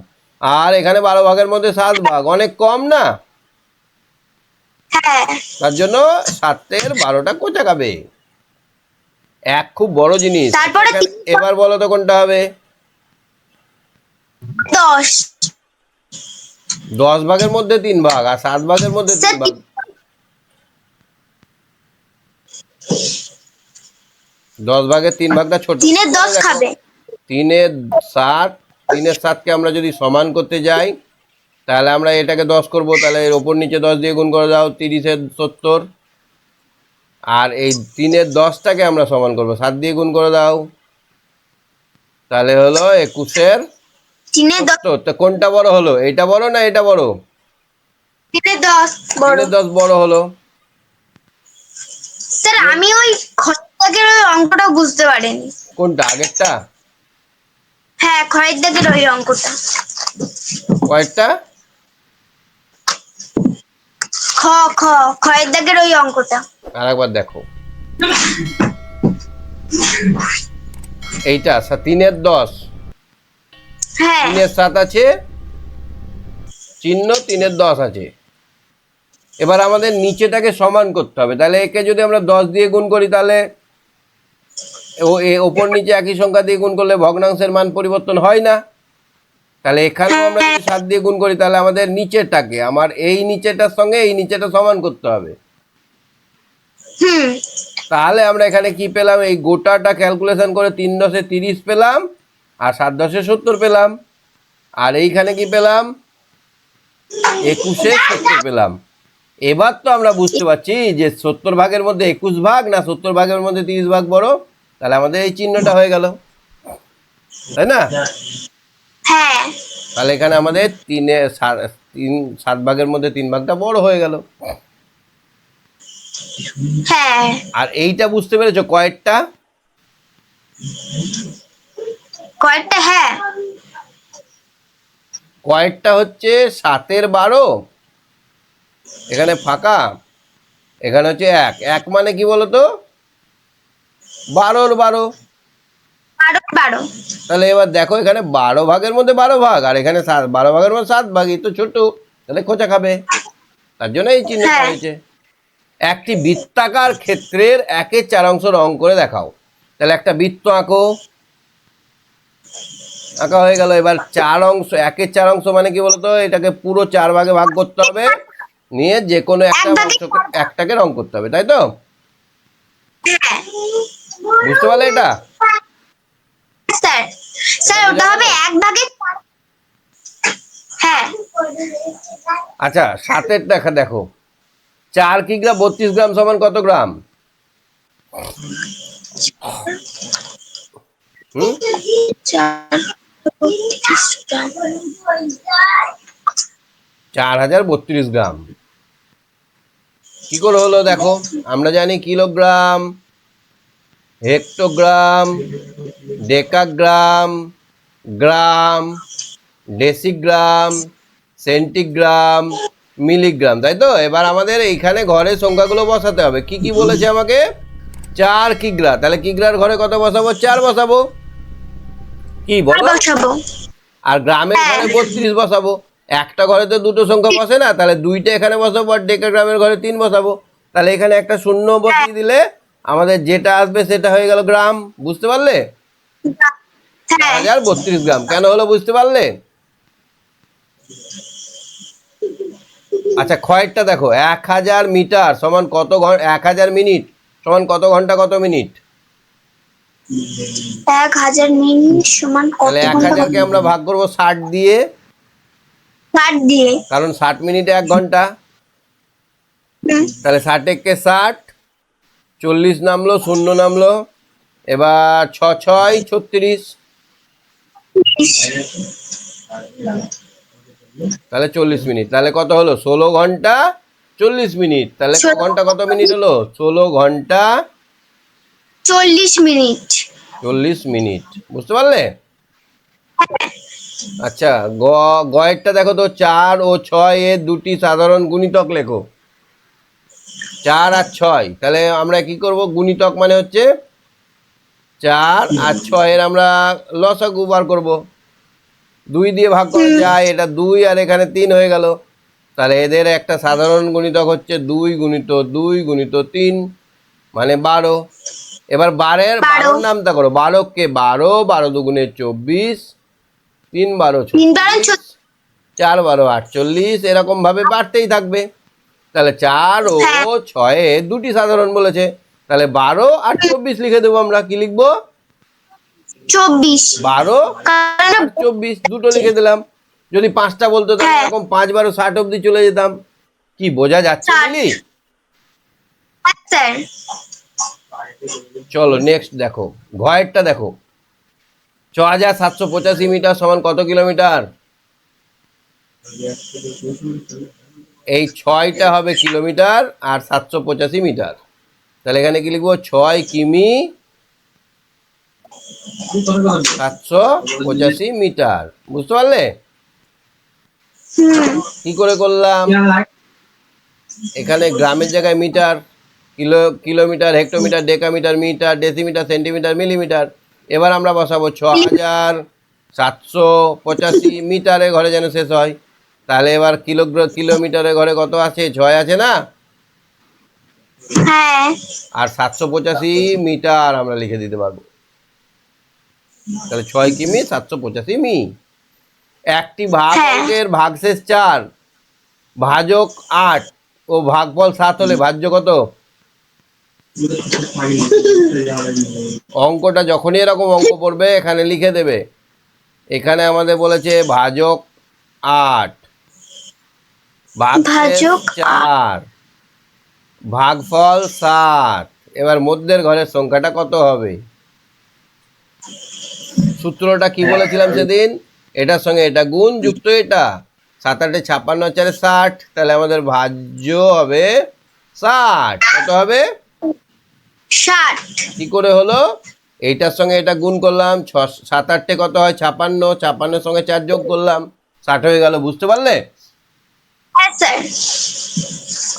আর এখানে 12 ভাগের মধ্যে 7 ভাগ, অনেক কম না? হ্যাঁ তার জন্য 7/12টা কোথা খাবে? 1 খুব বড় জিনিস। তারপরে এবার বলো তো কোনটা হবে? 10 10 ভাগের মধ্যে 3 ভাগ আর 7 ভাগের মধ্যে 3 ভাগ। 10 ভাগের 3 ভাগটা ছোট। 3-এর 10 খাবে। 3-এর 7, 3-এর 7কে আমরা যদি সমান করতে যাই, তাহলে আমরা এটাকে 10 করব, তাহলে এর ওপর নিচে 10 দিয়ে গুণ করে দাও, 30-এর 70। আর এই 3-এর 10টাকে আমরা সমান করব, 7 দিয়ে গুণ করে দাও, তাহলে হলো 21-এর 3-এর 10 70। তো কোনটা বড় হলো? এটা বড় না এটা বড়? 3-এর 10 বড়। 3-এর 10 বড় হলো। স্যার আমি ওই খরচা দাগের ওই অঙ্কটা বুঝতে পারেনি। কোনটা আগেরটা? হ্যাঁ, খয়ের দাগের ওই অঙ্কটা। কয়েকটা? খ খ খয়ের দাগের ওই অঙ্কটা। আর একবার দেখো, এইটা 3-এর 10, হ্যাঁ 3-এর 7 আছে, চিহ্ন 3-এর 10 আছে। এবার আমাদের নিচেটাকে সমান করতে হবে। তাহলে একে যদি আমরা 10 দিয়ে গুণ করি তাহলে ওপর নিচে একই সংখ্যা দিয়ে গুণ করলে ভগ্নাংশের মান পরিবর্তন হয় না। তাহলে এখানেও আমরা যদি 7 দিয়ে গুণ করি তাহলে আমাদের নিচেরটাকে, আমার এই নিচেটার সঙ্গে এই নিচেটা সমান করতে হবে। হুম তাহলে আমরা এখানে কি পেলাম, এই গোটাটা ক্যালকুলেশন করে 3 10-এ 30 পেলাম, আর 7 10-এ 70 পেলাম, আর এইখানে কি পেলাম, 21-এ 70 পেলাম। এবার তো আমরা বুঝতে পারছি যে 70 ভাগের মধ্যে 21 ভাগ না 70 ভাগের মধ্যে 30 ভাগ বড়। তাহলে আমাদের এই চিহ্নটা হয়ে গেল, তাই না? হ্যাঁ তাহলে এখানে আমাদের 7 ভাগের মধ্যে 3 ভাগটা বড় হয়ে গেল। হ্যাঁ আর এইটা বুঝতে পেরেছো, কয়েকটা? কয়েকটা হ্যাঁ কয়েকটা হচ্ছে 7-এর 12, এখানে ফাঁকা, এখানে হচ্ছে 1 মানে কি বলতো, 12-র 12। 12 তাহলে এবার দেখো, এখানে 12 ভাগের মধ্যে 12 ভাগ, আর এখানে 12 ভাগের মধ্যে 7 ভাগ, এই তো ছোট, তাহলে খোঁচা খাবে, তার জন্য এই চিহ্নটা হ্যাঁ। হয়েছে। একটি বৃত্তাকার ক্ষেত্রের 1-এর 4 অংশ রং করে দেখাও। তাহলে একটা বৃত্ত আঁকো, আঁকা হয়ে গেল। এবার 4 অংশ, 1-এর 4 অংশ মানে কি বলতো, এটাকে পুরো 4 ভাগে ভাগ করতে হবে, নিয়ে যে কোনো একটা অংশকে, একটাকে রং করতে হবে, তাই তো? হ্যাঁ বুঝতে পারলে এটা? স্যার স্যার ওটা হবে 1 ভাগে। হ্যাঁ আচ্ছা, 7-এর দেখো, 4 কিগ্রা 32 গ্রাম সমান কত গ্রাম? হুম 4032 গ্রাম। কি করে হলো দেখো, আমরা জানি কিলোগ্রাম, হেক্টোগ্রাম, ডেকাগ্রাম, গ্রাম, ডেসিগ্রাম, সেন্টিগ্রাম, মিলিগ্রাম, তাই তো? এবার আমাদের এইখানে ঘরে সংখ্যাগুলো বসাতে হবে। কি কি বলেছে আমাকে? 4 কিগ্রা, তাহলে কিগ্রার ঘরে কত বসাবো? 4 বসাবো, কি বলো? বসাবো। আর গ্রামের ঘরে 32 বসাবো। একটা ঘরে তো দুটো সংখ্যা বসে না, তাহলে 2টা এখানে বসাবো, আর ডেকাগ্রামের ঘরে 3 বসাবো। তাহলে এখানে একটা শূন্য বসিয়ে দিলে আমাদের যেটা আসবে সেটা হয়ে গেল গ্রাম। বুঝতে পারলে? হ্যাঁ 4032 গ্রাম কেন হলো বুঝতে পারলে? আচ্ছা, ক্ষয়েরটা দেখো, 1000 মিটার সমান কত ঘন্টা, 1000 মিনিট সমান কত ঘন্টা কত মিনিট? 1000 মিনিট সমান কত তাহলে ঘন্টা? 1000-কে আমরা ভাগ করবো 60 দিয়ে, 60 দিয়ে। কারণ 60 মিনিটে 1 ঘন্টা। তাহলে 60-একে 60, 40 নামলো, শূন্য নামলো, এবার 6 6 36, তাহলে 40 মিনিট। তাহলে কত হলো? 16 ঘন্টা 40 মিনিট। তাহলে ক ঘন্টা কত মিনিট হলো? 16 ঘন্টা 40 মিনিট। 40 মিনিট। বুঝতে পারলে? আচ্ছা, গয়েরটা দেখো তো, 4 ও 6 এর দুটি সাধারণ গুণিতক লেখো। 4 আর 6, তাহলে আমরা কি করব? গুণিতক মানে হচ্ছে 4 আর 6 এর আমরা লসাগু বার করব। 2 দিয়ে ভাগ করা যায়, এটা 2 আর এখানে 3 হয়ে গেল। তাহলে এদের একটা সাধারণ গুণিতক হচ্ছে 2 গুণিত 2 গুণিত 3 মানে 12। এবার 12-এর নামটা করো। 12-কে 12, 12 দুগুণে 24, 3 12 36, 4 12 48, এরকম ভাবে বাড়তেই থাকবে। তাহলে 4 ও 6 এ দুটি সাধারণ বলেছে, তাহলে 12 আর 24 লিখে দেবো। আমরা কি লিখবো? 24। 12 আর 24 দুটো লিখে দিলাম। যদি 5টা বলতো তাহলে এরকম 5 12 60 অব্দি চলে যেতাম। কি বোঝা যাচ্ছে বুঝলি? স্যার চলো নেক্সট দেখো, ঘয়েরটা দেখো, 6785 মিটার সমান কত কিলোমিটার? এই 6টা হবে কিলোমিটার আর 785 মিটার। তাহলে এখানে কি লিখবো? 6 কিমি 785 মিটার। বুঝতে পারলে কি করে করলাম? এখানে গ্রামের জায়গায় metre, kilometre, hectometre, decametre, metre, decimetre, centimetre, millimetre. এবার আমরা বসাবো 6785 মিটারে ঘরে যেন শেষ হয়। তাহলে এবার কিলোমিটারে ঘরে কত আছে? 6 আছে না? হ্যাঁ আর 785 মিটার আমরা লিখে দিতে পারবো। তাহলে 6 কিমি 785 মি। একটি ভাগ হ্যাঁ। অঙ্কের ভাগশেষ 4, ভাজক 8 ও ভাগফল 7 হলে ভাজ্য কত? অঙ্কটা যখনই এরকম অঙ্ক পড়বে এখানে লিখে দেবে। এখানে আমাদের বলেছে ভাজক 8, ভাগশেষ ভাজক 4, ভাগফল 7। এবার মধ্যের ঘরের সংখ্যাটা কত হবে? সূত্রটা কি বলেছিলাম সেদিন? এটার সঙ্গে এটা গুণ যুক্ত এটা। 7 8 56 4 60। তাহলে আমাদের ভাজ্য হবে 60। কত হবে? 60। কি করে হলো? এইটার সঙ্গে এটা গুণ করলাম, 7 8 কত হয়? 56। 56 সঙ্গে 4 যোগ করলাম, 60 হয়ে গেল। বুঝতে পারলে? হ্যাঁ স্যার।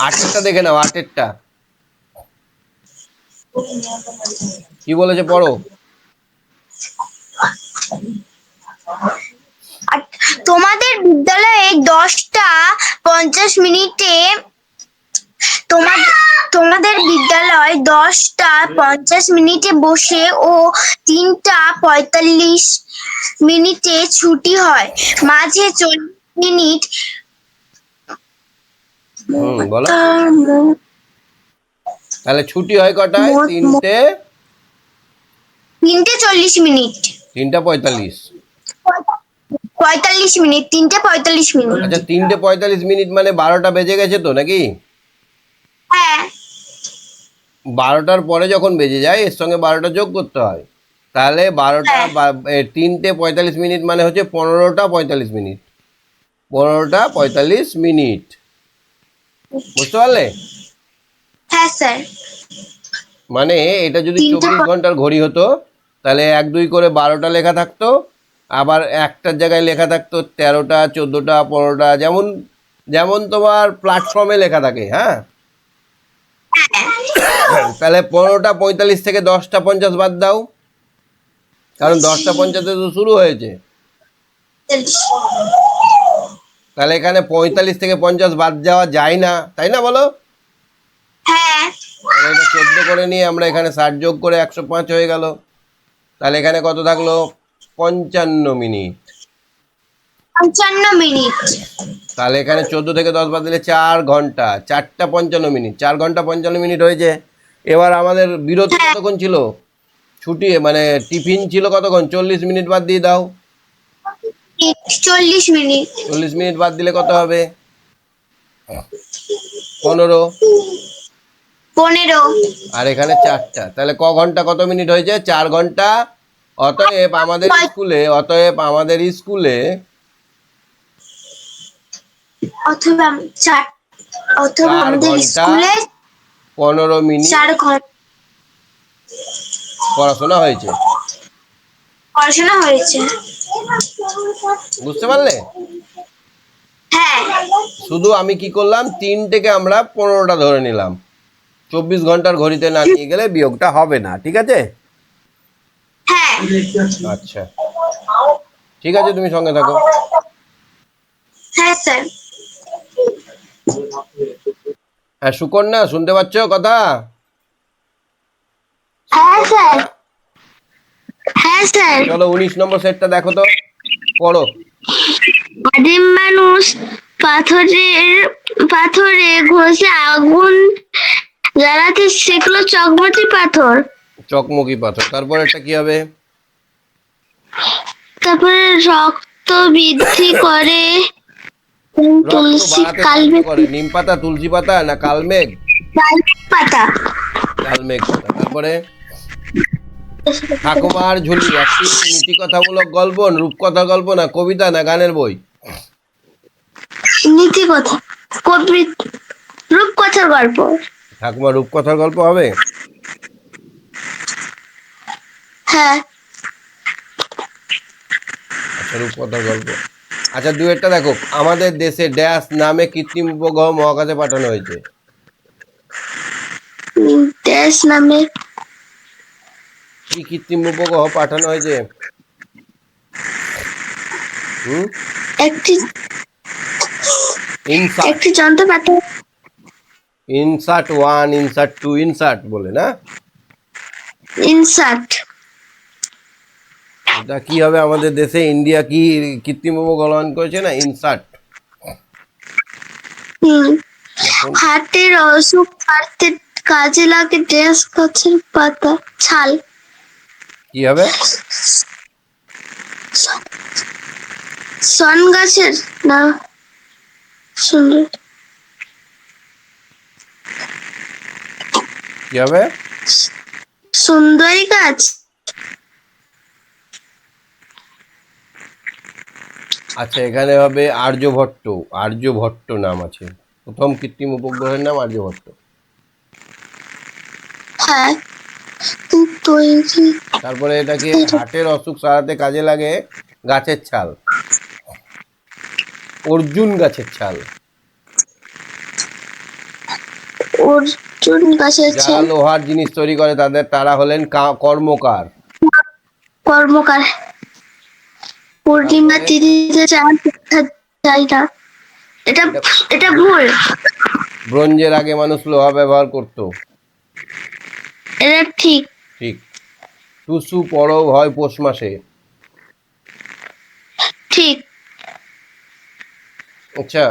8এরটা দেখে নাও। 8এরটা কি বলেছে পড়ো। আর তোমাদের বিদ্যালয়ে 10:50 তোমাদের বিদ্যালয় 10:50 বসে ও 3:45 ছুটি হয়। মাঝে 40 মিনিট বলো। তাহলে ছুটি হয় কটায়? 3টে 3:40 3:45। 45 3:45 আচ্ছা 3:45 মানে 12টা বেজে গেছে তো নাকি? হ্যাঁ 12টার পরে যখন বেজে যায় এর সঙ্গে 12টা যোগ করতে হয়। তাহলে 3:45 মানে হচ্ছে 15টা 45 মিনিট। 15টা 45 মিনিট। বুঝতে পারলে? হ্যাঁ স্যার। মানে এটা যদি 3টা 24 ঘন্টার ঘড়ি হতো তাহলে 1 2 করে 12টা লেখা থাকতো, আবার একটার জায়গায় লেখা থাকতো 13টা 14টা 15টা, যেমন যেমন তোমার প্ল্যাটফর্মে লেখা থাকে। হ্যাঁ তাহলে 15টা 45 থেকে 10টা 50 বাদ দাও, কারণ 10টা 50 তো শুরু হয়েছে। তাহলে এখানে 45 থেকে 50 বাদ যাওয়া যায় না, তাই না বলো? হ্যাঁ তাহলে এটা 14 করে নিয়ে আমরা এখানে 60 যোগ করে 105 হয়ে গেল। তাহলে এখানে কত থাকলো? 55 মিনিট। 55 তাহলে এখানে 14 থেকে 10 বাদ দিলে 4 ঘন্টা, 4টা 55 মিনিট, 4 ঘন্টা 55 মিনিট হয়েছে। এবার আমাদের বিরতি কতক্ষণ ছিল? ছুটি মানে টিফিন ছিল কতক্ষণ? 40 মিনিট বাদ দিয়ে দাও। 40 মিনিট 40 মিনিট বাদ দিলে কত হবে? 15। 15 আর এখানে 4টা, তাহলে ক ঘন্টা কত মিনিট হয়েছে? 4 ঘন্টা। অতএব আমাদের স্কুলে অথবা 4 অথবা 4 আমাদের ঘন্টা স্কুলে 15 মিনিট 4 ঘন্টা পড়াশোনা হয়েছে। পড়াশোনা হয়েছে। বুঝতে পারলে? হ্যাঁ শুধু আমি কি করলাম, 3 থেকে আমরা 15টা ধরে নিলাম। 24 ঘন্টার ঘড়িতে না নিয়ে গেলে বিয়োগটা হবে না। ঠিক আছে? হ্যাঁ আচ্ছা ঠিক আছে, তুমি সঙ্গে থাকো। হ্যাঁ স্যার। হ্যাঁ সুকন্যা, শুনতে পাচ্ছ কথা? হ্যাঁ স্যার। হ্যাঁ স্যার। চলো 19 নম্বর সেটটা দেখো তো, পড়ো। আদিম মানুষ পাথরে ঘষে আগুন জ্বালাতে শিখলো চকমকি পাথর। চকমকি পাথর। তারপর এটা কি হবে? তারপরে রক্ত বৃদ্ধি করে রক্ত তুলসী বাড়াতে কালমে সাহায্য করে। নিম পাতা, তুলসী পাতা না কালমেঘ? পাতা কালমেঘ পাতা। তারপরে ঠাকুমার ঝুলি একটি নীতিকথামূলক গল্প, রূপকথা গল্প না কবিতা না গানের বই? নীতি কথা কবি রূপকথার গল্প। ঠাকুমার রূপকথার গল্প হবে। হ্যাঁ আচ্ছা রূপকথার গল্প। আচ্ছা দুয়েরটা দেখো, আমাদের দেশে ড্যাশ নামে কৃত্রিম উপগ্রহ মহাকাশে পাঠানো হয়েছে। দেশ নামে কি কৃত্রিম উপগ্রহ পাঠানো হয়েছে? হুম, একটি ইনসাট, একটি যন্ত্রপাতি। ইনসাট 1, ইনসাট 2, ইনসাট বলে না? ইনসার্ট। এটা কি হবে আমাদের দেশে? ইন্ডিয়া কি কৃত্রিম উপগ্রহ launch করেছে না? ইনসাট। হার্টের অসুখ সারতে কাজে লাগে ড্যাশ গাছের পাতা ছাল। কি হবে? সন গাছের না সুন্দর কি হবে? সুন্দরী গাছ। আচ্ছা এখানে হবে আর্যভট্ট। আর্যভট্ট নাম আছে, প্রথম কৃত্রিম উপগ্রহের নাম আর্যভট্ট। হ্যাঁ কিন্তু তারপরে এটাকে হার্টের অসুখ সারাতে কাজে লাগে গাছের ছাল, অর্জুন গাছের ছাল। অর্জুন গাছের যারা ছাল। লোহার জিনিস তৈরি করে তারা হলেন কর্মকার। কর্মকার। পূর্ণিমা তারপরে তিথিতে চাঁদ দেখা যায় না। এটা এটা ভুল। ব্রোঞ্জের আগে মানুষ লোহা ব্যবহার করত। এটা ঠিক। ঠিক। টুসু পরব হয় পৌষ মাসে। ঠিক। আচ্ছা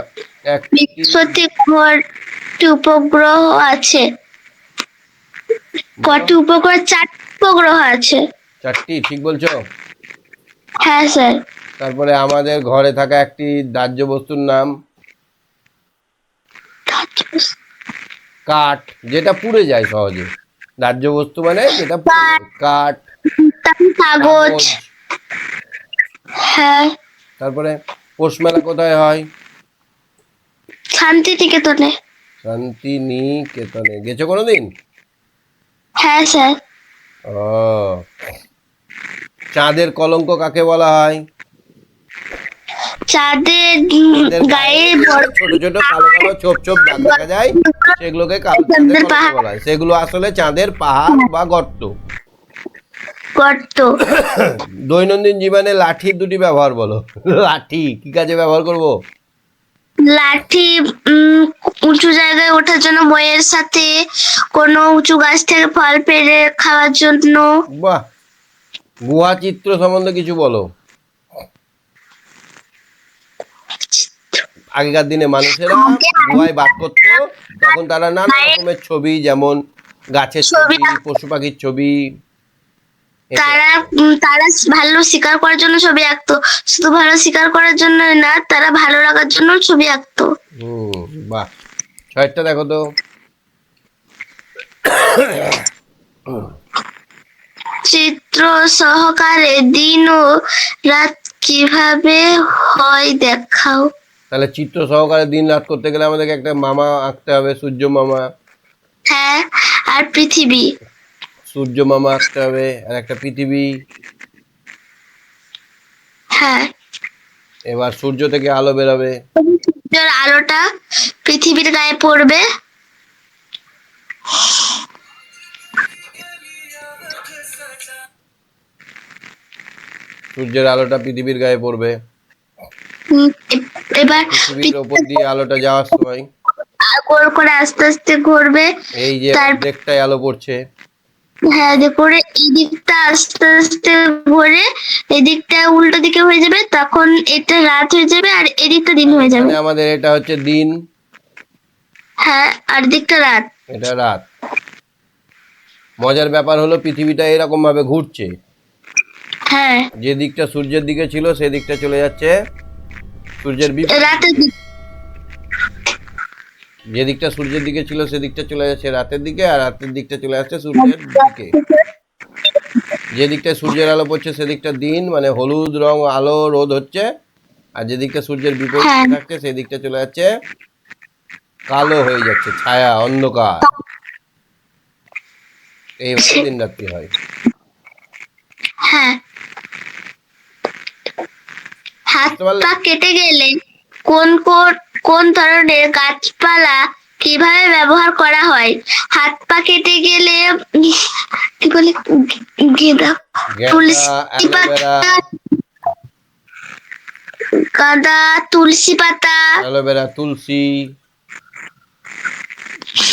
বৃহস্পতি কয়টি উপগ্রহ আছে? কয়টি উপগ্রহ? 4টি উপগ্রহ আছে। 4টি, ঠিক বলছো? হ্যাঁ স্যার। তারপরে আমাদের ঘরে থাকা একটি দাহ্য বস্তুর নাম কাঠ, যেটা পুড়ে যায় সহজে। দাহ্য বস্তু মানে যেটা পুড়ে যায়। কাঠ, কাগজ। কাগজ। হ্যাঁ। তারপরে পৌষ মেলা কোথায় হয়? শান্তিনিকেতনে। শান্তিনিকেতনে। গেছো কোনোদিন? হ্যাঁ স্যার। ও। চাঁদের কলঙ্ক কাকে বলা হয়? চাঁদের চাঁদের গায়ে ছোট ছোট কালো কালো ছোপ ছোপ দাগ দেখা যায়, সেগুলোকে চাঁদের কলঙ্ক বলা হয়। সেগুলো আসলে চাঁদের পাহাড় বা গর্ত। গর্ত। দৈনন্দিন জীবনে লাঠির দুটি ব্যবহার বলো। লাঠি কি কাজে ব্যবহার করব? লাঠি উঁচু জায়গায় ওঠার জন্য, বইয়ের সাথে কোনো উঁচু গাছ থেকে ফল পেড়ে খাওয়ার জন্য। বাহ। গুহা চিত্র সম্বন্ধে কিছু বলো। আগেকার দিনে মানুষেরা গুহায় বাস করতো, তখন তারা নানা রকমের ছবি, যেমন গাছের ছবি, পশু পাখির ছবি। তারা তারা ভালো শিকার করার জন্য ছবি আঁকতো। শুধু ভালো শিকার করার জন্য না, তারা ভালো লাগার জন্য ছবি আঁকতো। বাহ। 6টা দেখো তো। চিত্র সহকারে দিন ও রাত কিভাবে হয় দেখাও। তাহলে চিত্র সহকারে দিন রাত করতে গেলে আমাদেরকে একটা মামা আঁকতে হবে, সূর্য মামা। হ্যাঁ, আর পৃথিবী। সূর্য মামা আঁকতে হবে, আর একটা পৃথিবী। হ্যাঁ। এবার সূর্য থেকে আলো বেরোবে, সূর্যের আলোটা পৃথিবীর গায়ে পড়বে। সূর্যের আলোটা পৃথিবীর গায়ে পড়বে। এবার পৃথিবীর ওপর দিয়ে আলোটা যাওয়ার সময় গোল করে আস্তে আস্তে ঘুরবে। এই যে অর্ধেকটাই আলো পড়ছে। হ্যাঁ, করে এই দিকটা আস্তে আস্তে ঘুরে এদিকটা উল্টো দিকে হয়ে যাবে, তখন এটা রাত হয়ে যাবে আর এদিকটা দিন হয়ে যাবে। মানে আমাদের এটা হচ্ছে দিন। হ্যাঁ, আর দিকটা রাত। এটা রাত। মজার ব্যাপার হলো পৃথিবীটা এরকম ভাবে ঘুরছে। হ্যাঁ। যে দিকটা সূর্যের দিকে ছিল সেই দিকটা চলে যাচ্ছে সূর্যের বিপরীত রাতের দিকে। যে দিকটা সূর্যের দিকে ছিল সেদিকটা চলে যাচ্ছে রাতের দিকে, আর রাতের দিকটা চলে যাচ্ছে সূর্যের দিকে। যে দিকটা সূর্যের আলো পড়ছে সেদিকটা দিন, মানে হলুদ রং আলো রোদ হচ্ছে। আর যে দিকটা সূর্যের বিপরীত থাকছে সেই দিকটা চলে যাচ্ছে কালো হয়ে যাচ্ছে, ছায়া, অন্ধকার। এইভাবে দিন রাত্রি হয়। হ্যাঁ, হাত বুঝতে পারলে? পা কেটে গেলে কোন কোন কোন ধরনের গাছপালা কিভাবে ব্যবহার করা হয়? হাত পা কেটে গেলে কি বলে, গেঁদা, তুলসী অ্যালোভেরা, পাতা, গাঁদা, তুলসী পাতা, অ্যালোভেরা, তুলসী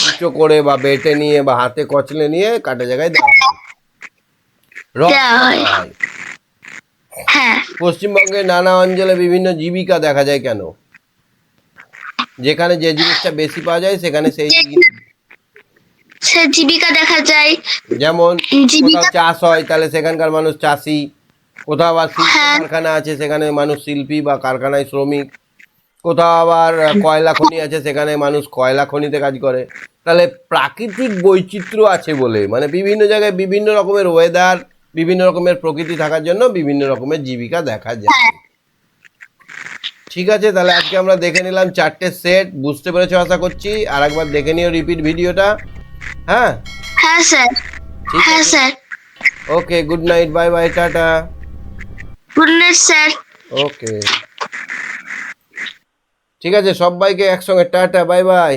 কুচো করে বা বেটে নিয়ে বা হাতে কচলে নিয়ে কাটা জায়গায় দেওয়া হয়। রস দেওয়া হয়। দেওয়া হয়। হ্যাঁ, পশ্চিমবঙ্গের নানা অঞ্চলে বিভিন্ন জীবিকা দেখা যায় কেন? যেখানে যে জিনিসটা বেশি পাওয়া যায় সেখানে সেই সে জীবিকা দেখা যায়। যেমন জীবিকা, কোথাও চাষ হয় তাহলে সেখানকার মানুষ চাষি, কোথাও আবার শিল্প হ্যাঁ। কারখানা আছে সেখানে মানুষ শিল্পী বা কারখানায় শ্রমিক, কোথাও আবার কয়লা খনি আছে সেখানে মানুষ কয়লা খনিতে কাজ করে। তাহলে প্রাকৃতিক বৈচিত্র্য আছে বলে, মানে বিভিন্ন জায়গায় বিভিন্ন রকমের ওয়েদার, বিভিন্ন রকমের প্রকৃতি থাকার জন্য বিভিন্ন রকমের জীবিকা দেখা যায়। ঠিক আছে, তাহলে আজকে আমরা দেখে নিলাম 4টে সেট। বুঝতে পেরেছো আশা করছি। আর একবার দেখে নিও রিপিট ভিডিওটা। হ্যাঁ, হ্যাঁ স্যার, ঠিক হ্যাঁ আছে। Sir, okay, good night, bye bye, টাটা। Good night sir. ওকে, ঠিক আছে, সবাইকে একসঙ্গে টাটা, বাই বাই।